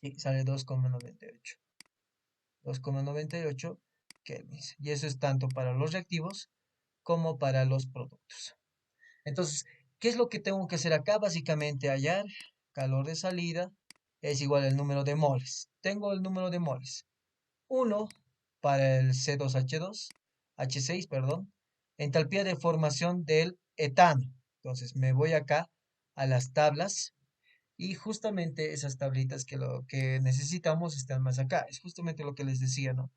Sí, sale 2,98. 2,98 kelvins. Y eso es tanto para los reactivos como para los productos. Entonces, ¿qué es lo que tengo que hacer acá? Básicamente hallar calor de salida es igual al número de moles. Tengo el número de moles. Uno para el C2H2, H6, perdón, entalpía de formación del etano. Entonces me voy acá a las tablas y justamente esas tablitas que lo que necesitamos están más acá. Es justamente lo que les decía, ¿no?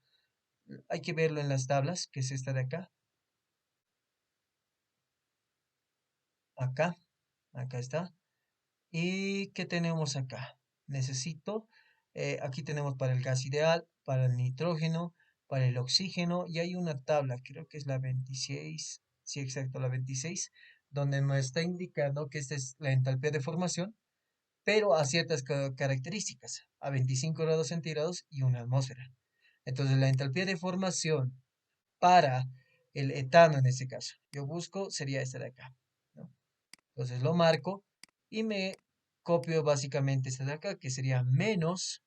Hay que verlo en las tablas, que es esta de acá, acá, acá está. ¿Y qué tenemos acá? Necesito, aquí tenemos para el gas ideal, para el nitrógeno, para el oxígeno, y hay una tabla, creo que es la 26, sí, exacto, la 26, donde me está indicando que esta es la entalpía de formación, pero a ciertas características, a 25 grados centígrados y una atmósfera. Entonces, la entalpía de formación para el etano en este caso, yo busco, sería esta de acá, ¿no? Entonces lo marco y me copio básicamente esta de acá, que sería menos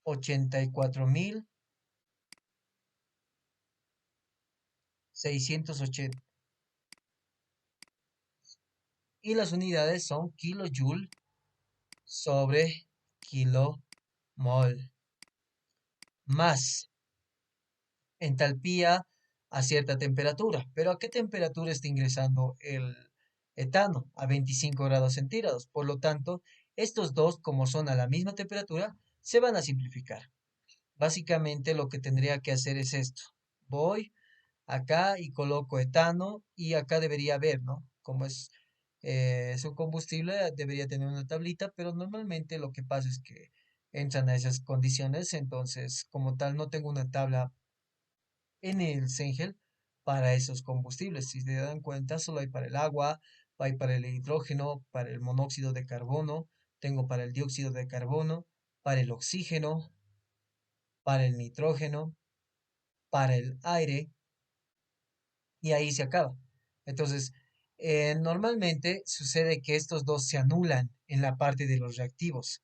84.680. Y las unidades son kilojoule sobre kilomol. Más entalpía a cierta temperatura. ¿Pero a qué temperatura está ingresando el etano? A 25 grados centígrados. Por lo tanto, estos dos, como son a la misma temperatura, se van a simplificar. Básicamente lo que tendría que hacer es esto. Voy acá y coloco etano y acá debería ver, ¿no? Como es un combustible, debería tener una tablita, pero normalmente lo que pasa es que entran a esas condiciones, entonces como tal no tengo una tabla en el Cengel para esos combustibles. Si se dan cuenta, solo hay para el agua, hay para el hidrógeno, para el monóxido de carbono, tengo para el dióxido de carbono, para el oxígeno, para el nitrógeno, para el aire y ahí se acaba. Entonces, normalmente sucede que estos dos se anulan en la parte de los reactivos,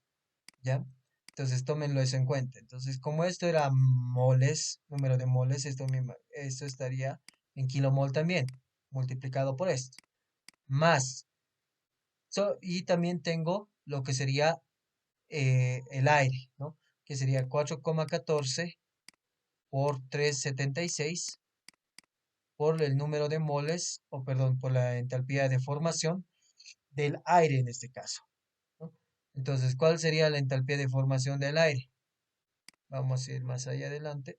¿ya? Entonces, tómenlo eso en cuenta. Entonces, como esto era moles, número de moles, esto estaría en kilomol también, multiplicado por esto. Más. Y también tengo lo que sería el aire, ¿no? Que sería 4,14 por 3,76 por el número de moles, o perdón, por la entalpía de formación del aire en este caso, ¿no? Entonces, ¿cuál sería la entalpía de formación del aire? Vamos a ir más allá adelante.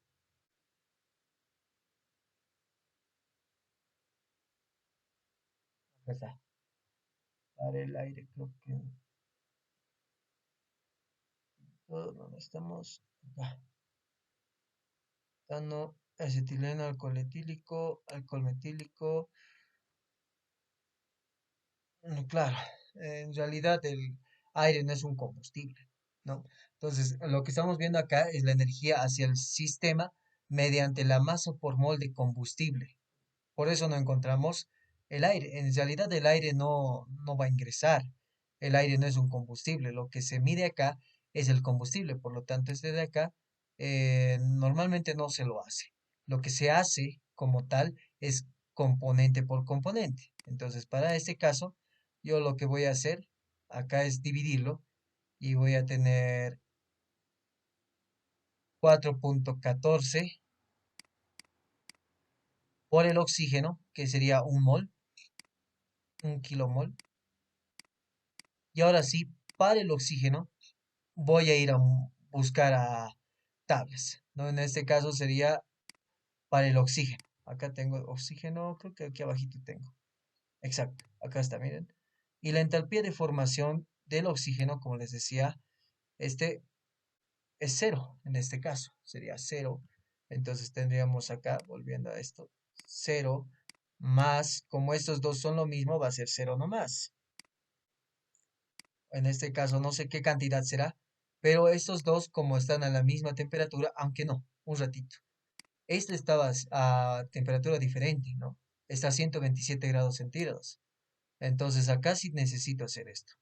Acá está. Para el aire, creo que no estamos. Acá. Etano, acetileno, alcohol etílico, alcohol metílico. Claro, en realidad el aire no es un combustible, ¿no? Entonces, lo que estamos viendo acá es la energía hacia el sistema mediante la masa por mol de combustible. Por eso no encontramos el aire. En realidad el aire no va a ingresar. El aire no es un combustible. Lo que se mide acá es el combustible. Por lo tanto, este de acá normalmente no se lo hace. Lo que se hace como tal es componente por componente. Entonces, para este caso, yo lo que voy a hacer acá es dividirlo y voy a tener 4,14 por el oxígeno, que sería un mol, un kilomol. Y ahora sí, para el oxígeno voy a ir a buscar a tablas, ¿no? En este caso sería para el oxígeno. Acá tengo oxígeno, creo que aquí abajito tengo. Exacto, acá está, miren. Y la entalpía de formación del oxígeno, como les decía, este es cero, en este caso, sería cero. Entonces tendríamos acá, volviendo a esto, cero más, como estos dos son lo mismo, va a ser cero nomás. En este caso, no sé qué cantidad será, pero estos dos como están a la misma temperatura, aunque no, un ratito. Este estaba a temperatura diferente, ¿no? Está a 127 grados centígrados. Entonces acá sí necesito hacer esto.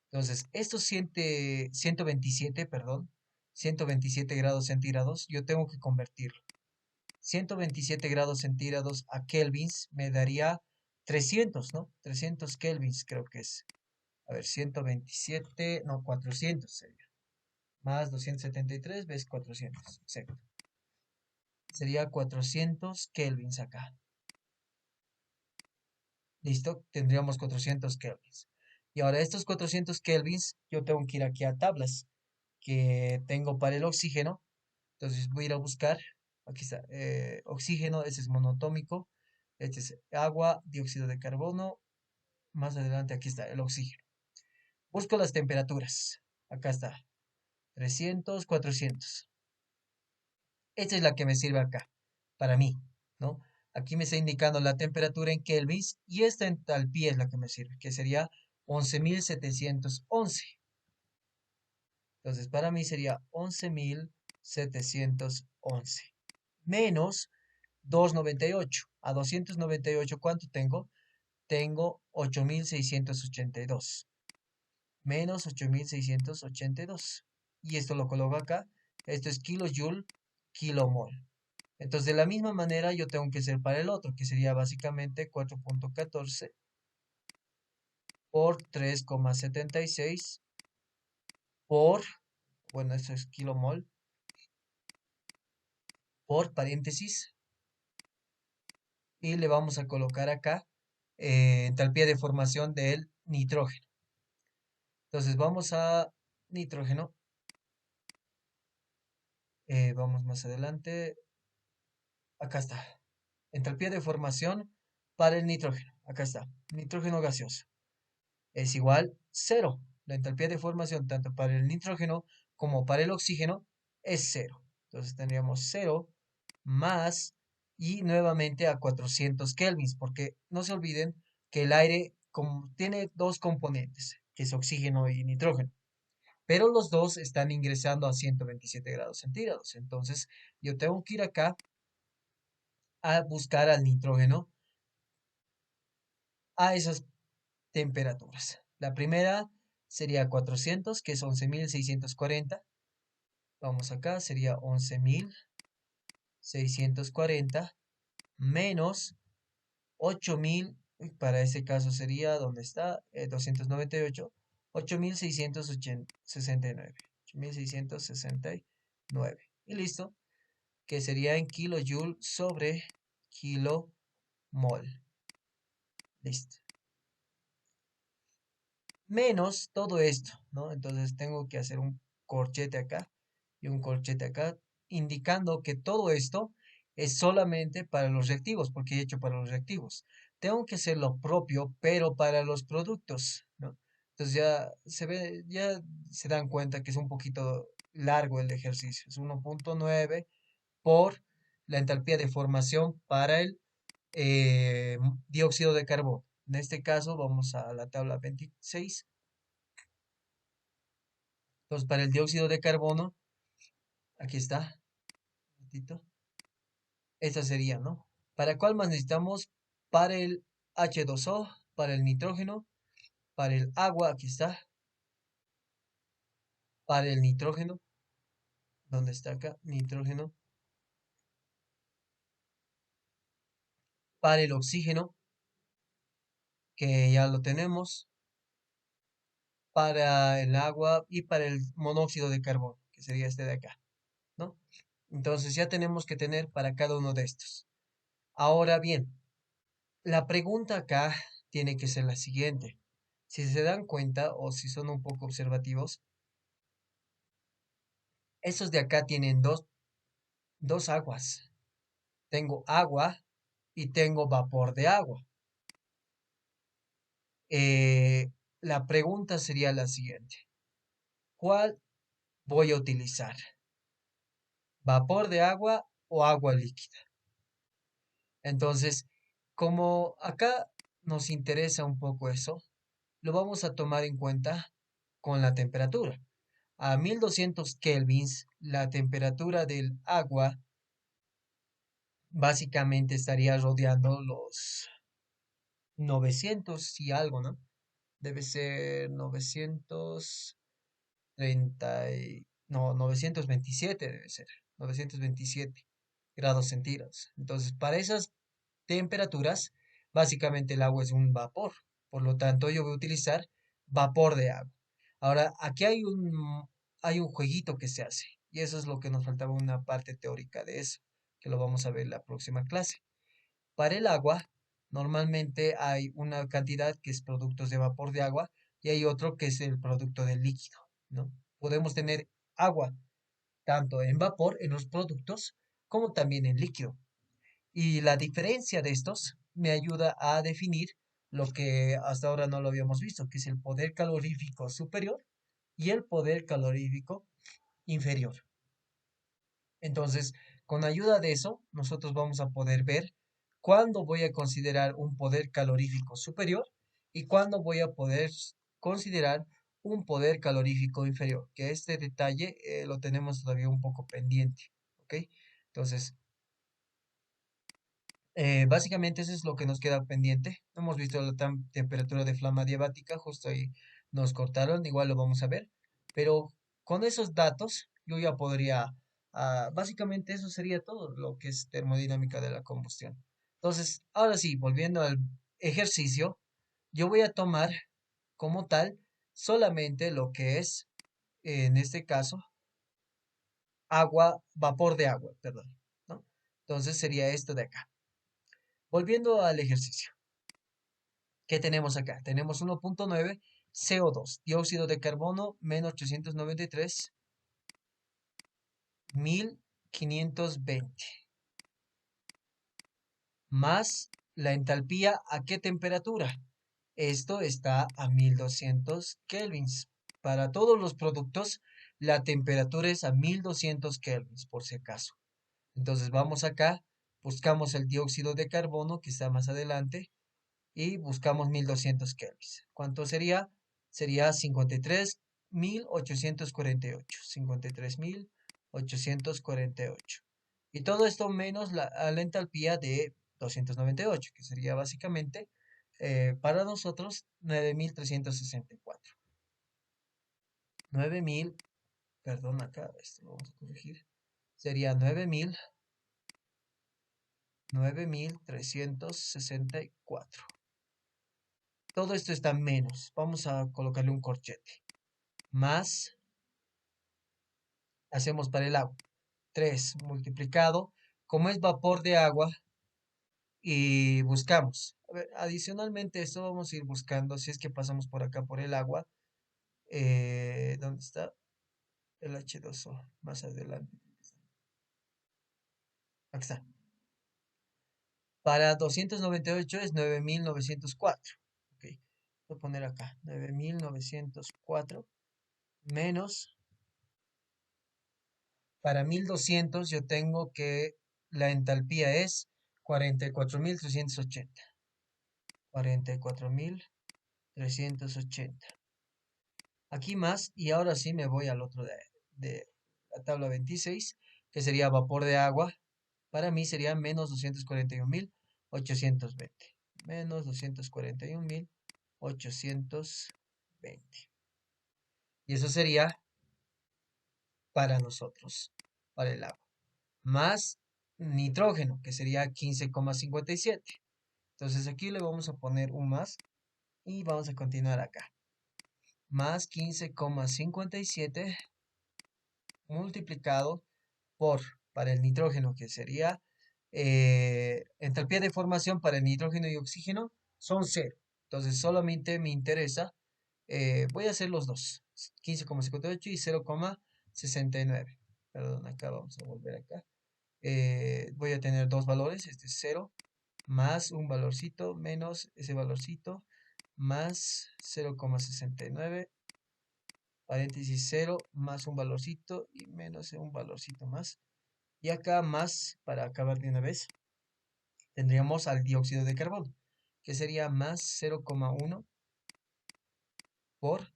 Entonces, estos 127, perdón, 127 grados centígrados, yo tengo que convertirlo. 127 grados centígrados a kelvins me daría 300, ¿no? 300 kelvins creo que es. A ver, 127, no, 400 sería. Más 273 ves 400, exacto. Sería 400 kelvins acá. ¿Listo? Tendríamos 400 kelvins. Y ahora estos 400 kelvins, yo tengo que ir aquí a tablas que tengo para el oxígeno. Entonces voy a ir a buscar, aquí está, oxígeno, ese es monotómico, este es agua, dióxido de carbono, más adelante aquí está el oxígeno. Busco las temperaturas, acá está, 300, 400. Esta es la que me sirve acá, para mí, ¿no? Aquí me está indicando la temperatura en kelvins y esta entalpía es la que me sirve, que sería 11.711. Entonces, para mí sería 11.711 menos 298. A 298, ¿cuánto tengo? Tengo 8.682 menos 8.682. Y esto lo coloco acá. Esto es kilojoule, kilomol. Entonces, de la misma manera, yo tengo que hacer para el otro, que sería básicamente 4.14 por 3,76 por, bueno, esto es kilomol, por paréntesis, y le vamos a colocar acá entalpía de formación del nitrógeno. Entonces vamos a nitrógeno, vamos más adelante, acá está, entalpía de formación para el nitrógeno, acá está, nitrógeno gaseoso, es igual cero. La entalpía de formación tanto para el nitrógeno como para el oxígeno es cero. Entonces tendríamos cero más y nuevamente a 400 kelvins, porque no se olviden que el aire tiene dos componentes, que es oxígeno y nitrógeno, pero los dos están ingresando a 127 grados centígrados. Entonces, yo tengo que ir acá a buscar al nitrógeno a esas temperaturas. La primera sería 400, que es 11.640. Vamos acá, sería 11.640 menos 8.000, para ese caso sería, ¿dónde está? 298, 8.669. 8.669. Y listo, que sería en kilojoule sobre kilomol. Listo. Menos todo esto, ¿no? Entonces tengo que hacer un corchete acá y un corchete acá, indicando que todo esto es solamente para los reactivos, porque he hecho para los reactivos. Tengo que hacer lo propio, pero para los productos, ¿no? Entonces ya se dan cuenta que es un poquito largo el ejercicio. Es 1.9 por la entalpía de formación para el dióxido de carbono. En este caso, vamos a la tabla 26. Entonces, para el dióxido de carbono, aquí está, un ratito, esta sería, ¿no? ¿Para cuál más necesitamos? Para el H2O, para el nitrógeno, para el agua, aquí está, para el nitrógeno, ¿dónde está acá? Nitrógeno, para el oxígeno, que ya lo tenemos, para el agua y para el monóxido de carbono, que sería este de acá, ¿no? Entonces ya tenemos que tener para cada uno de estos. Ahora bien, la pregunta acá tiene que ser la siguiente. Si se dan cuenta o si son un poco observativos, estos de acá tienen dos aguas. Tengo agua y tengo vapor de agua. Eh, la pregunta sería la siguiente. ¿Cuál voy a utilizar? ¿Vapor de agua o agua líquida? Entonces, como acá nos interesa un poco eso, lo vamos a tomar en cuenta con la temperatura. A 1200 kelvins, la temperatura del agua básicamente estaría rodeando los 900 y algo, ¿no? Debe ser 927 debe ser, 927 grados centígrados. Entonces, para esas temperaturas, básicamente el agua es un vapor. Por lo tanto, yo voy a utilizar vapor de agua. Ahora, aquí hay un jueguito que se hace. Y eso es lo que nos faltaba una parte teórica de eso, que lo vamos a ver en la próxima clase. Para el agua, normalmente hay una cantidad que es productos de vapor de agua y hay otro que es el producto del líquido, ¿no? Podemos tener agua tanto en vapor en los productos como también en líquido. Y la diferencia de estos me ayuda a definir lo que hasta ahora no lo habíamos visto, que es el poder calorífico superior y el poder calorífico inferior. Entonces, con ayuda de eso, nosotros vamos a poder ver cuándo voy a considerar un poder calorífico superior y cuándo voy a poder considerar un poder calorífico inferior, que este detalle lo tenemos todavía un poco pendiente, ¿ok? Entonces, básicamente eso es lo que nos queda pendiente. No hemos visto la temperatura de flama diabática, justo ahí nos cortaron, igual lo vamos a ver. Pero con esos datos yo ya podría, básicamente eso sería todo lo que es termodinámica de la combustión. Entonces, ahora sí, volviendo al ejercicio, yo voy a tomar como tal solamente lo que es, en este caso, agua, vapor de agua, perdón, ¿no? Entonces sería esto de acá. Volviendo al ejercicio. ¿Qué tenemos acá? Tenemos 1.9 CO2, dióxido de carbono, menos 893, 1520, más la entalpía, ¿a qué temperatura? Esto está a 1200 kelvins. Para todos los productos, la temperatura es a 1200 kelvins, por si acaso. Entonces vamos acá, buscamos el dióxido de carbono que está más adelante y buscamos 1200 kelvins. ¿Cuánto sería? Sería 53.848. 53.848. Y todo esto menos la entalpía de 298, que sería básicamente para nosotros 9.364. 9.000, perdón, acá esto lo vamos a corregir. Sería 9.364. Todo esto está menos. Vamos a colocarle un corchete. Más, hacemos para el agua. 3 multiplicado, como es vapor de agua, y buscamos. A ver, adicionalmente esto vamos a ir buscando, si es que pasamos por acá por el agua. ¿Dónde está el H2O? Más adelante. Aquí está. Para 298 es 9.904. Ok, voy a poner acá 9.904 menos. Para 1200 yo tengo que la entalpía es 44.380. 44.380. Aquí más, y ahora sí me voy al otro de la tabla 26, que sería vapor de agua. Para mí sería menos 241.820. Menos 241.820. Y eso sería para nosotros, para el agua. Más nitrógeno, que sería 15,57. Entonces aquí le vamos a poner un más y vamos a continuar acá. Más 15,57 multiplicado por, para el nitrógeno, que sería entalpía de formación para el nitrógeno y oxígeno, son cero. Entonces solamente me interesa, voy a hacer los dos, 15,58 y 0,69. Perdón, acá vamos a volver acá. Voy a tener dos valores, este es 0, más un valorcito, menos ese valorcito, más 0,69, paréntesis 0, más un valorcito y menos un valorcito más. Y acá más, para acabar de una vez, tendríamos al dióxido de carbono, que sería más 0,1 por,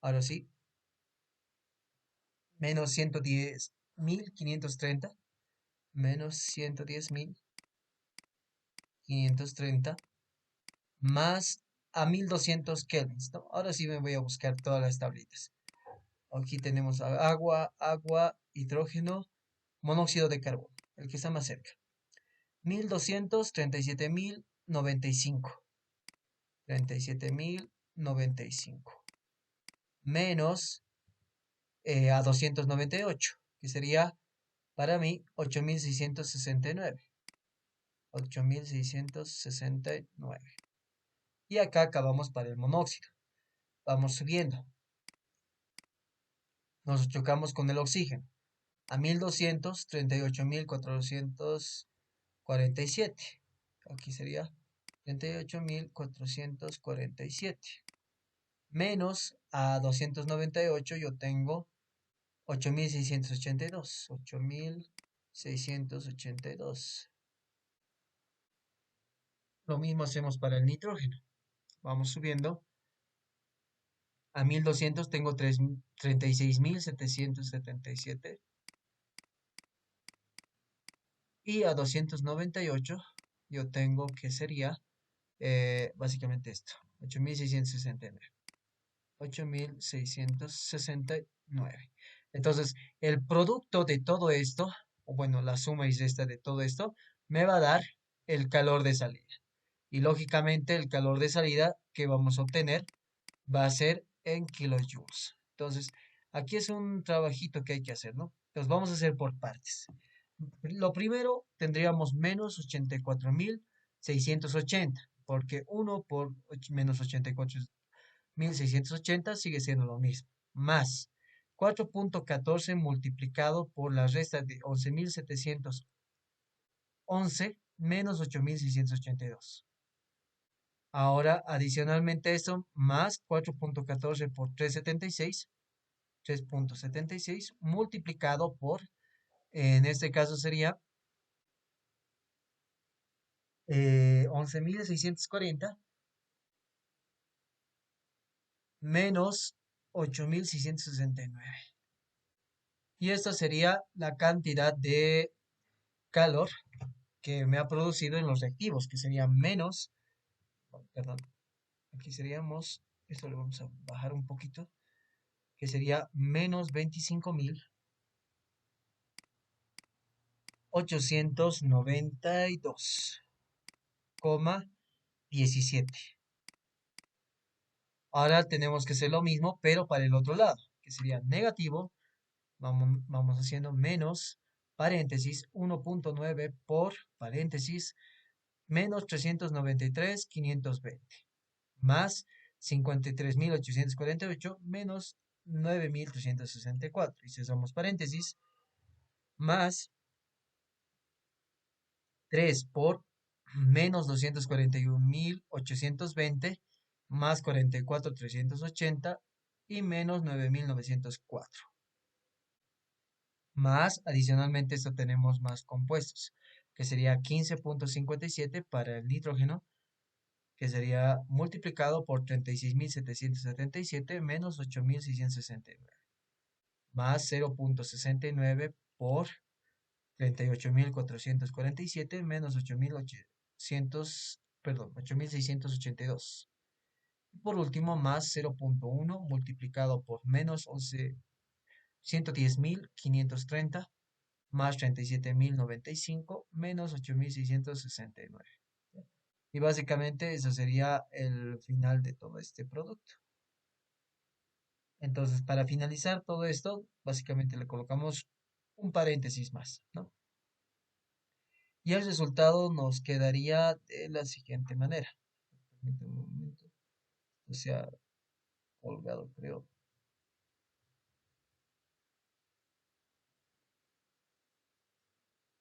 ahora sí, menos 110.530, menos 110.530, más a 1200 kelvins, ¿no? Ahora sí me voy a buscar todas las tablitas. Aquí tenemos agua, hidrógeno, monóxido de carbono, el que está más cerca. 1237.095. 37.095. Menos a 298, que sería para mí 8.669. 8.669. Y acá acabamos para el monóxido. Vamos subiendo. Nos chocamos con el oxígeno. A 1238.447. Aquí sería 38.447. Menos a 298 yo tengo 8.682. 8.682. Lo mismo hacemos para el nitrógeno. Vamos subiendo. A 1200 tengo 36.777. Y a 298 yo tengo que sería básicamente esto. 8.669. 8.669. Entonces, el producto de todo esto, o bueno, la suma y resta de todo esto, me va a dar el calor de salida. Y lógicamente el calor de salida que vamos a obtener va a ser en kilojoules. Entonces, aquí es un trabajito que hay que hacer, ¿no? Entonces, vamos a hacer por partes. Lo primero, tendríamos menos 84.680, porque 1 por menos 84.680 sigue siendo lo mismo, más 4.14 multiplicado por la resta de 11.711 menos 8.682. Ahora, adicionalmente eso, más 4.14 por 3.76, 3.76 multiplicado por, en este caso sería 11.640 menos 8.669. Y esta sería la cantidad de calor que me ha producido en los reactivos, que sería menos, oh, perdón, aquí seríamos, esto lo vamos a bajar un poquito, que sería menos 25.892,17. Ahora tenemos que hacer lo mismo, pero para el otro lado, que sería negativo. Vamos haciendo menos paréntesis 1.9 por paréntesis menos 393.520 más 53.848 menos 9.364. Y cerramos paréntesis más 3 por menos 241.820 más 44.380 y menos 9.904. Más, adicionalmente, esto tenemos más compuestos, que sería 15.57 para el nitrógeno, que sería multiplicado por 36.777 menos 8.669, más 0.69 por 38.447 menos 8.800, perdón, 8.682. Por último, más 0.1 multiplicado por menos 110.530 más 37.095 menos 8.669. Y básicamente eso sería el final de todo este producto. Entonces, para finalizar todo esto, básicamente le colocamos un paréntesis más, ¿no? Y el resultado nos quedaría de la siguiente manera. Permítame un momento. O sea, colgado, creo.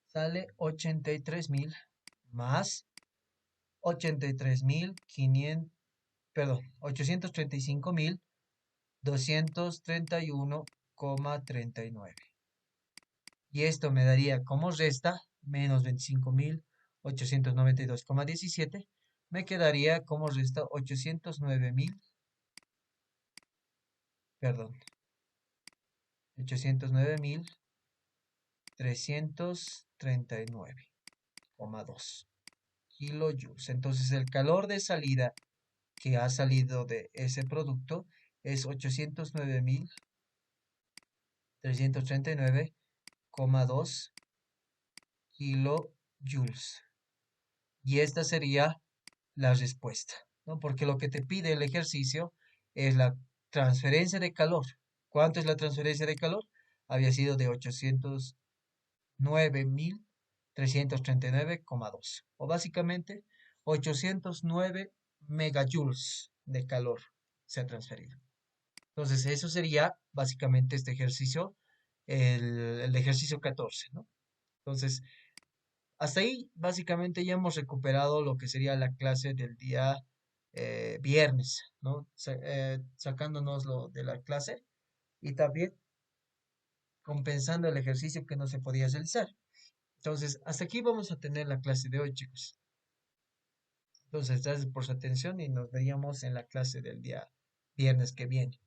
Sale 83.000 más 83.500, perdón, 835.231,39. Y esto me daría como resta menos 25.892,17. Me quedaría como resta 809.000, perdón, 809.339,2 kilojoules. Entonces el calor de salida que ha salido de ese producto es 809.339,2 kilojoules. Y esta sería la respuesta, ¿no? Porque lo que te pide el ejercicio es la transferencia de calor. ¿Cuánto es la transferencia de calor? Había sido de 809.339,2. O básicamente 809 megajoules de calor se ha transferido. Entonces, eso sería básicamente este ejercicio, el ejercicio 14, ¿no? Entonces, hasta ahí básicamente ya hemos recuperado lo que sería la clase del día viernes, ¿no? Sacándonoslo de la clase y también compensando el ejercicio que no se podía realizar. Entonces, hasta aquí vamos a tener la clase de hoy, chicos. Entonces, gracias por su atención y nos veríamos en la clase del día viernes que viene.